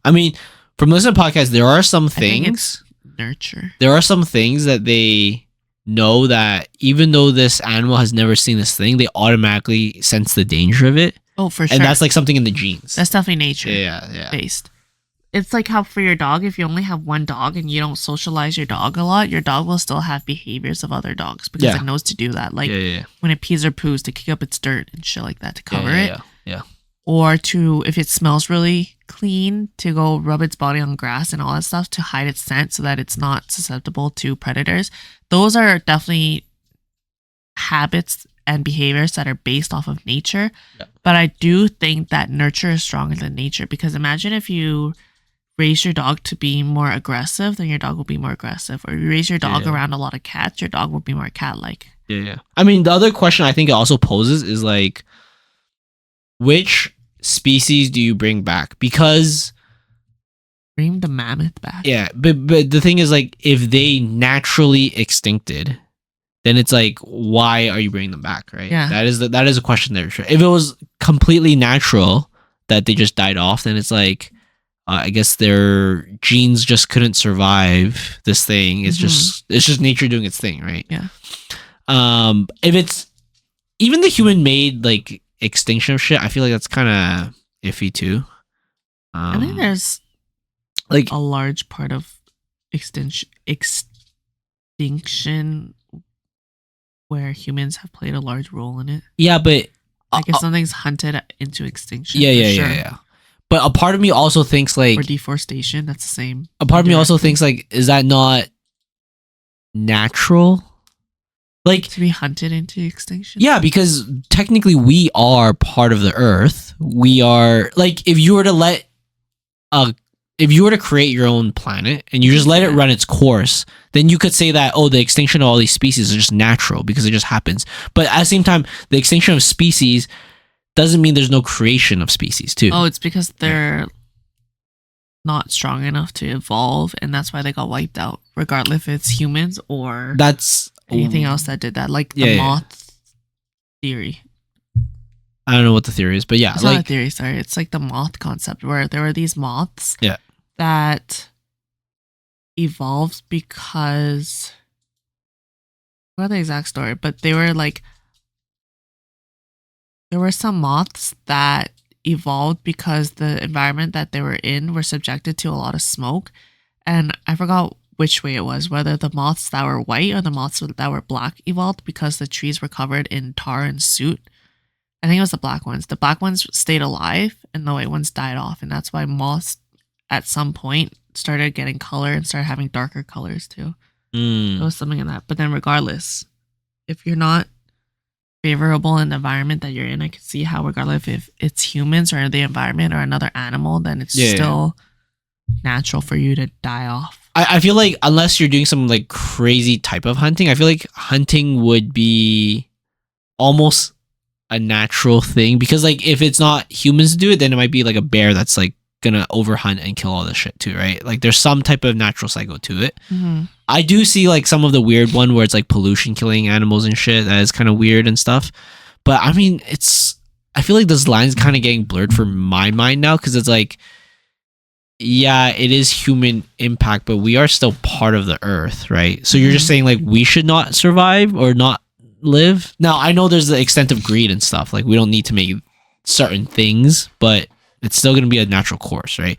Speaker 1: I mean, from listening to podcasts, there are some things.
Speaker 2: Nurture.
Speaker 1: There are some things that they know that even though this animal has never seen this thing, they automatically sense the danger of it.
Speaker 2: Oh, for sure.
Speaker 1: And that's like something in the genes.
Speaker 2: That's definitely nature.
Speaker 1: Yeah.
Speaker 2: Based. It's like how for your dog, if you only have one dog and you don't socialize your dog a lot, your dog will still have behaviors of other dogs because it knows to do that. Like when it pees or poos, to kick up its dirt and shit like that to cover it.
Speaker 1: Yeah.
Speaker 2: Or to, if it smells really clean, to go rub its body on grass and all that stuff to hide its scent so that it's not susceptible to predators. Those are definitely habits and behaviors that are based off of nature. Yeah. But I do think that nurture is stronger than nature, because imagine if you raise your dog to be more aggressive, then your dog will be more aggressive. Or you raise your dog around a lot of cats, your dog will be more cat-like.
Speaker 1: Yeah. I mean, the other question I think it also poses is like, which species do you bring back? Because
Speaker 2: Bring the mammoth back.
Speaker 1: Yeah, but the thing is, like, if they naturally extincted, then it's like, why are you bringing them back, right?
Speaker 2: Yeah.
Speaker 1: That is a question there. Sure. If it was completely natural that they just died off, then it's like, I guess their genes just couldn't survive this thing. It's just nature doing its thing, right?
Speaker 2: Yeah.
Speaker 1: If it's even the human made like extinction of shit, I feel like that's kind of iffy too.
Speaker 2: I think there's
Speaker 1: like
Speaker 2: a large part of extinction where humans have played a large role in it.
Speaker 1: Yeah, but
Speaker 2: like if something's hunted into extinction.
Speaker 1: Yeah. But a part of me also thinks like,
Speaker 2: or deforestation, that's the same.
Speaker 1: A part of me also thinks like, is that not natural? Like
Speaker 2: to be hunted into extinction?
Speaker 1: Yeah, because technically we are part of the earth. We are like, if you were to create your own planet and you just let it run its course, then you could say that, oh, the extinction of all these species is just natural because it just happens. But at the same time, the extinction of species doesn't mean there's no creation of species too.
Speaker 2: Oh, it's because they're not strong enough to evolve, and that's why they got wiped out, regardless if it's humans or
Speaker 1: that's
Speaker 2: anything else that did that, like the moth theory.
Speaker 1: I don't know what the theory is, but yeah.
Speaker 2: It's not a theory, sorry. It's like the moth concept where there were these moths that evolved because, I forgot the exact story, but they were like, there were some moths that evolved because the environment that they were in were subjected to a lot of smoke. And I forgot which way it was, whether the moths that were white or the moths that were black evolved because the trees were covered in tar and soot. I think it was the black ones. The black ones stayed alive and the white ones died off. And that's why moths at some point started getting color and started having darker colors too. There was something in that. But then regardless, if you're not favorable in the environment that you're in, I can see how regardless if it's humans or the environment or another animal, then it's still natural for you to die off.
Speaker 1: I feel like unless you're doing some like crazy type of hunting, I feel like hunting would be almost a natural thing, because like if it's not humans do it, then it might be like a bear that's like gonna overhunt and kill all this shit too, right? Like there's some type of natural cycle to it. I do see like some of the weird one where it's like pollution killing animals and shit. That is kind of weird and stuff. But I mean, I feel like this line's kind of getting blurred for my mind now, because it's like, yeah, it is human impact, but we are still part of the earth, right? So you're just saying like we should not survive or not live. Now I know there's the extent of greed and stuff. Like we don't need to make certain things, but it's still going to be a natural course, right?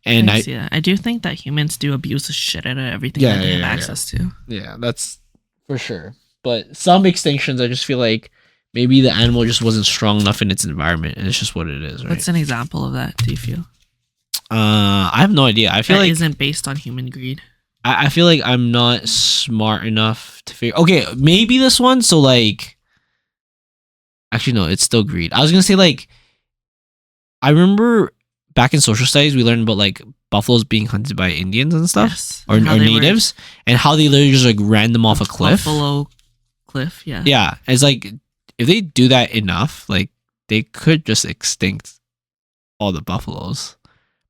Speaker 1: And
Speaker 2: I do think that humans do abuse the shit out of everything that they have access to.
Speaker 1: Yeah, that's for sure. But some extinctions, I just feel like maybe the animal just wasn't strong enough in its environment, and it's just what it is, right?
Speaker 2: What's an example of that, do you feel?
Speaker 1: I have no idea. I feel like
Speaker 2: isn't based on human greed.
Speaker 1: I feel like I'm not smart enough to figure. Okay, maybe this one. So like, actually no, it's still greed. I was gonna say like, I remember back in social studies we learned about like buffaloes being hunted by Indians and stuff, or natives, and how they literally just like ran them off a cliff.
Speaker 2: Buffalo cliff, yeah.
Speaker 1: Yeah, it's like if they do that enough, like they could just extinct all the buffaloes.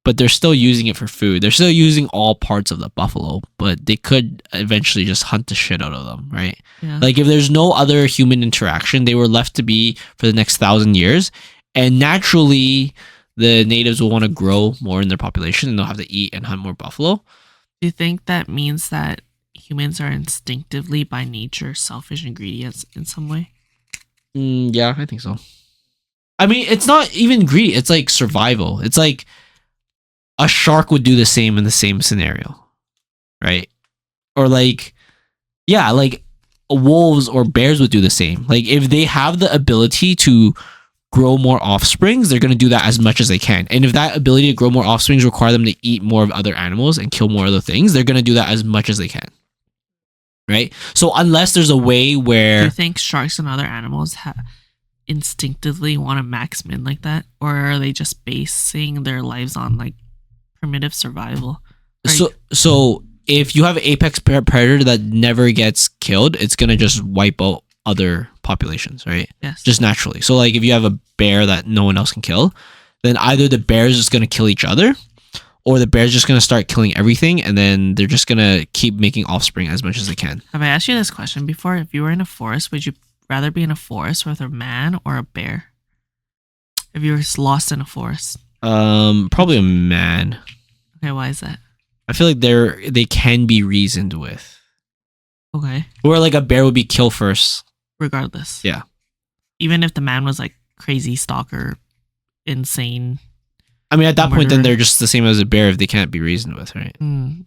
Speaker 1: But they're still using it for food. They're still using all parts of the buffalo, but they could eventually just hunt the shit out of them, right?
Speaker 2: Yeah.
Speaker 1: Like if there's no other human interaction, they were left to be for the next 1,000 years. And naturally, the natives will want to grow more in their population and they'll have to eat and hunt more buffalo.
Speaker 2: Do you think that means that humans are instinctively by nature selfish and greedy in some way?
Speaker 1: Yeah, I think so. I mean, it's not even greedy. It's like survival. It's like a shark would do the same in the same scenario, right? Or like, yeah, like wolves or bears would do the same. Like if they have the ability to grow more offsprings, they're going to do that as much as they can. And if that ability to grow more offsprings require them to eat more of other animals and kill more other things, they're going to do that as much as they can. Right? So unless there's a way where...
Speaker 2: Do you think sharks and other animals instinctively want to max min like that? Or are they just basing their lives on like primitive survival? Right?
Speaker 1: So if you have an apex predator that never gets killed, it's going to just wipe out other populations, right?
Speaker 2: Yes.
Speaker 1: Just naturally. So like if you have a bear that no one else can kill, then either the bear is just going to kill each other, or the bear's just gonna start killing everything, and then they're just gonna keep making offspring as much as they can.
Speaker 2: Have I asked you this question before? If you were in a forest, would you rather be in a forest with a man or a bear? If you were lost in a forest.
Speaker 1: Probably a man.
Speaker 2: Okay, why is that?
Speaker 1: I feel like they can be reasoned with.
Speaker 2: Okay.
Speaker 1: Or like a bear would be kill first.
Speaker 2: Regardless.
Speaker 1: Yeah.
Speaker 2: Even if the man was like crazy stalker, insane.
Speaker 1: I mean, at that point, then
Speaker 2: murderer.
Speaker 1: they're just the same as a bear if they can't be reasoned with, right?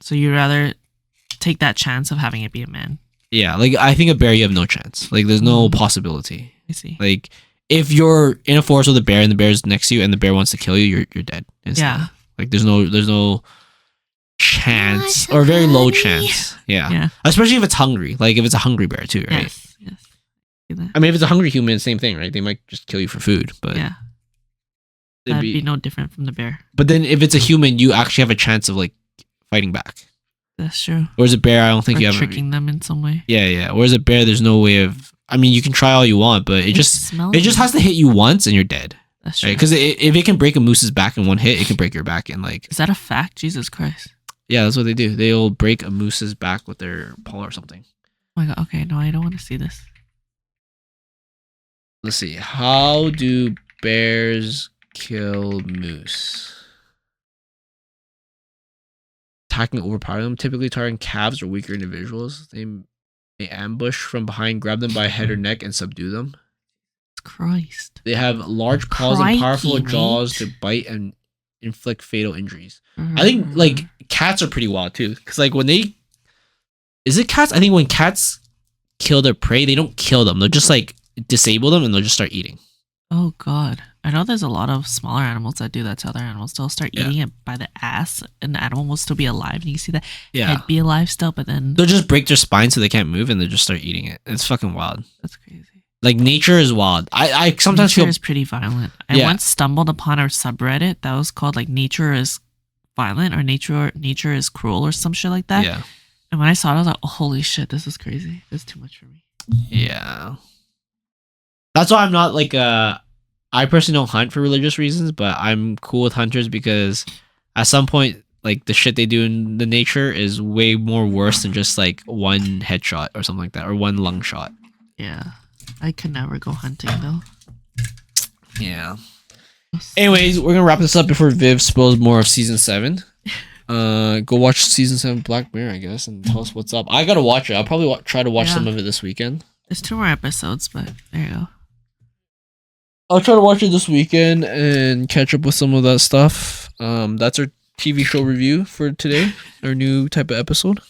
Speaker 2: So you'd rather take that chance of having it be a man.
Speaker 1: Yeah, like I think a bear, you have no chance. Like there's no possibility.
Speaker 2: I see.
Speaker 1: Like if you're in a forest with a bear and the bear's next to you and the bear wants to kill you, you're dead instantly.
Speaker 2: Yeah.
Speaker 1: Like there's no chance or very low chance. Yeah.
Speaker 2: Yeah.
Speaker 1: Especially if it's hungry. Like if it's a hungry bear too, right?
Speaker 2: Yes. See that?
Speaker 1: I mean, if it's a hungry human, same thing, right? They might just kill you for food, but
Speaker 2: Yeah.
Speaker 1: it'd
Speaker 2: That'd be no different from the bear.
Speaker 1: But then if it's a human, you actually have a chance of like fighting back.
Speaker 2: That's true.
Speaker 1: Whereas a bear, I don't think
Speaker 2: Or
Speaker 1: you have.
Speaker 2: tricking them in some way.
Speaker 1: Yeah. Whereas a bear, there's no way of. I mean, you can try all you want, but it just has to hit you once and you're dead.
Speaker 2: That's true.
Speaker 1: Right? Because if it can break a moose's back in one hit, it can break your back in like.
Speaker 2: Is that a fact? Jesus Christ.
Speaker 1: Yeah, that's what they do. They'll break a moose's back with their paw or something.
Speaker 2: Oh my god. Okay, no, I don't want to see this.
Speaker 1: Let's see. How do bears kill moose? Attacking, overpower them, typically targeting calves or weaker individuals. They ambush from behind, grab them by head or neck, and subdue them.
Speaker 2: Christ.
Speaker 1: They have large paws and powerful jaws to bite and inflict fatal injuries. I think like cats are pretty wild too, because like when they is it cats? I think when cats kill their prey, they don't kill them. They'll just like disable them and they'll just start eating.
Speaker 2: Oh god. I know there's a lot of smaller animals that do that to other animals. They'll start eating it by the ass and the animal will still be alive. And you can see that head be alive still, but then
Speaker 1: they'll just break their spine so they can't move and they'll just start eating it. It's fucking wild.
Speaker 2: That's crazy.
Speaker 1: Like nature is wild. I sometimes
Speaker 2: nature
Speaker 1: feel
Speaker 2: is pretty violent. I once stumbled upon a subreddit that was called like nature is violent or nature is cruel or some shit like that.
Speaker 1: Yeah.
Speaker 2: And when I saw it, I was like, oh, holy shit, this is crazy. This is too much for me.
Speaker 1: Yeah. That's why I'm not like I personally don't hunt for religious reasons, but I'm cool with hunters because at some point, like the shit they do in the nature is way more worse than just like one headshot or something like that, or one lung shot.
Speaker 2: Yeah, I could never go hunting though.
Speaker 1: Yeah. Anyways, we're gonna wrap this up before Viv spoils more of season 7. Go watch season 7 Black Mirror, I guess, and tell us what's up. I gotta watch it. I'll probably try to watch some of it this weekend.
Speaker 2: There's 2 more episodes, but there you go.
Speaker 1: I'll try to watch it this weekend and catch up with some of that stuff. That's our TV show review for today, our new type of episode.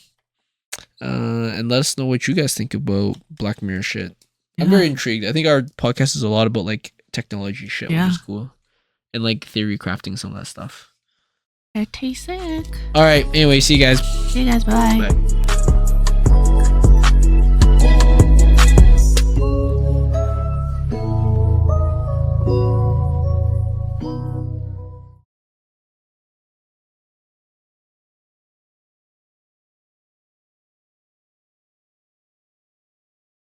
Speaker 1: And let us know what you guys think about Black Mirror shit. Yeah. I'm very intrigued. I think our podcast is a lot about like technology shit, which is cool. And like theory crafting some of that stuff.
Speaker 2: I taste sick.
Speaker 1: All right. Anyway, see you guys.
Speaker 2: See you guys. Bye.
Speaker 1: Bye.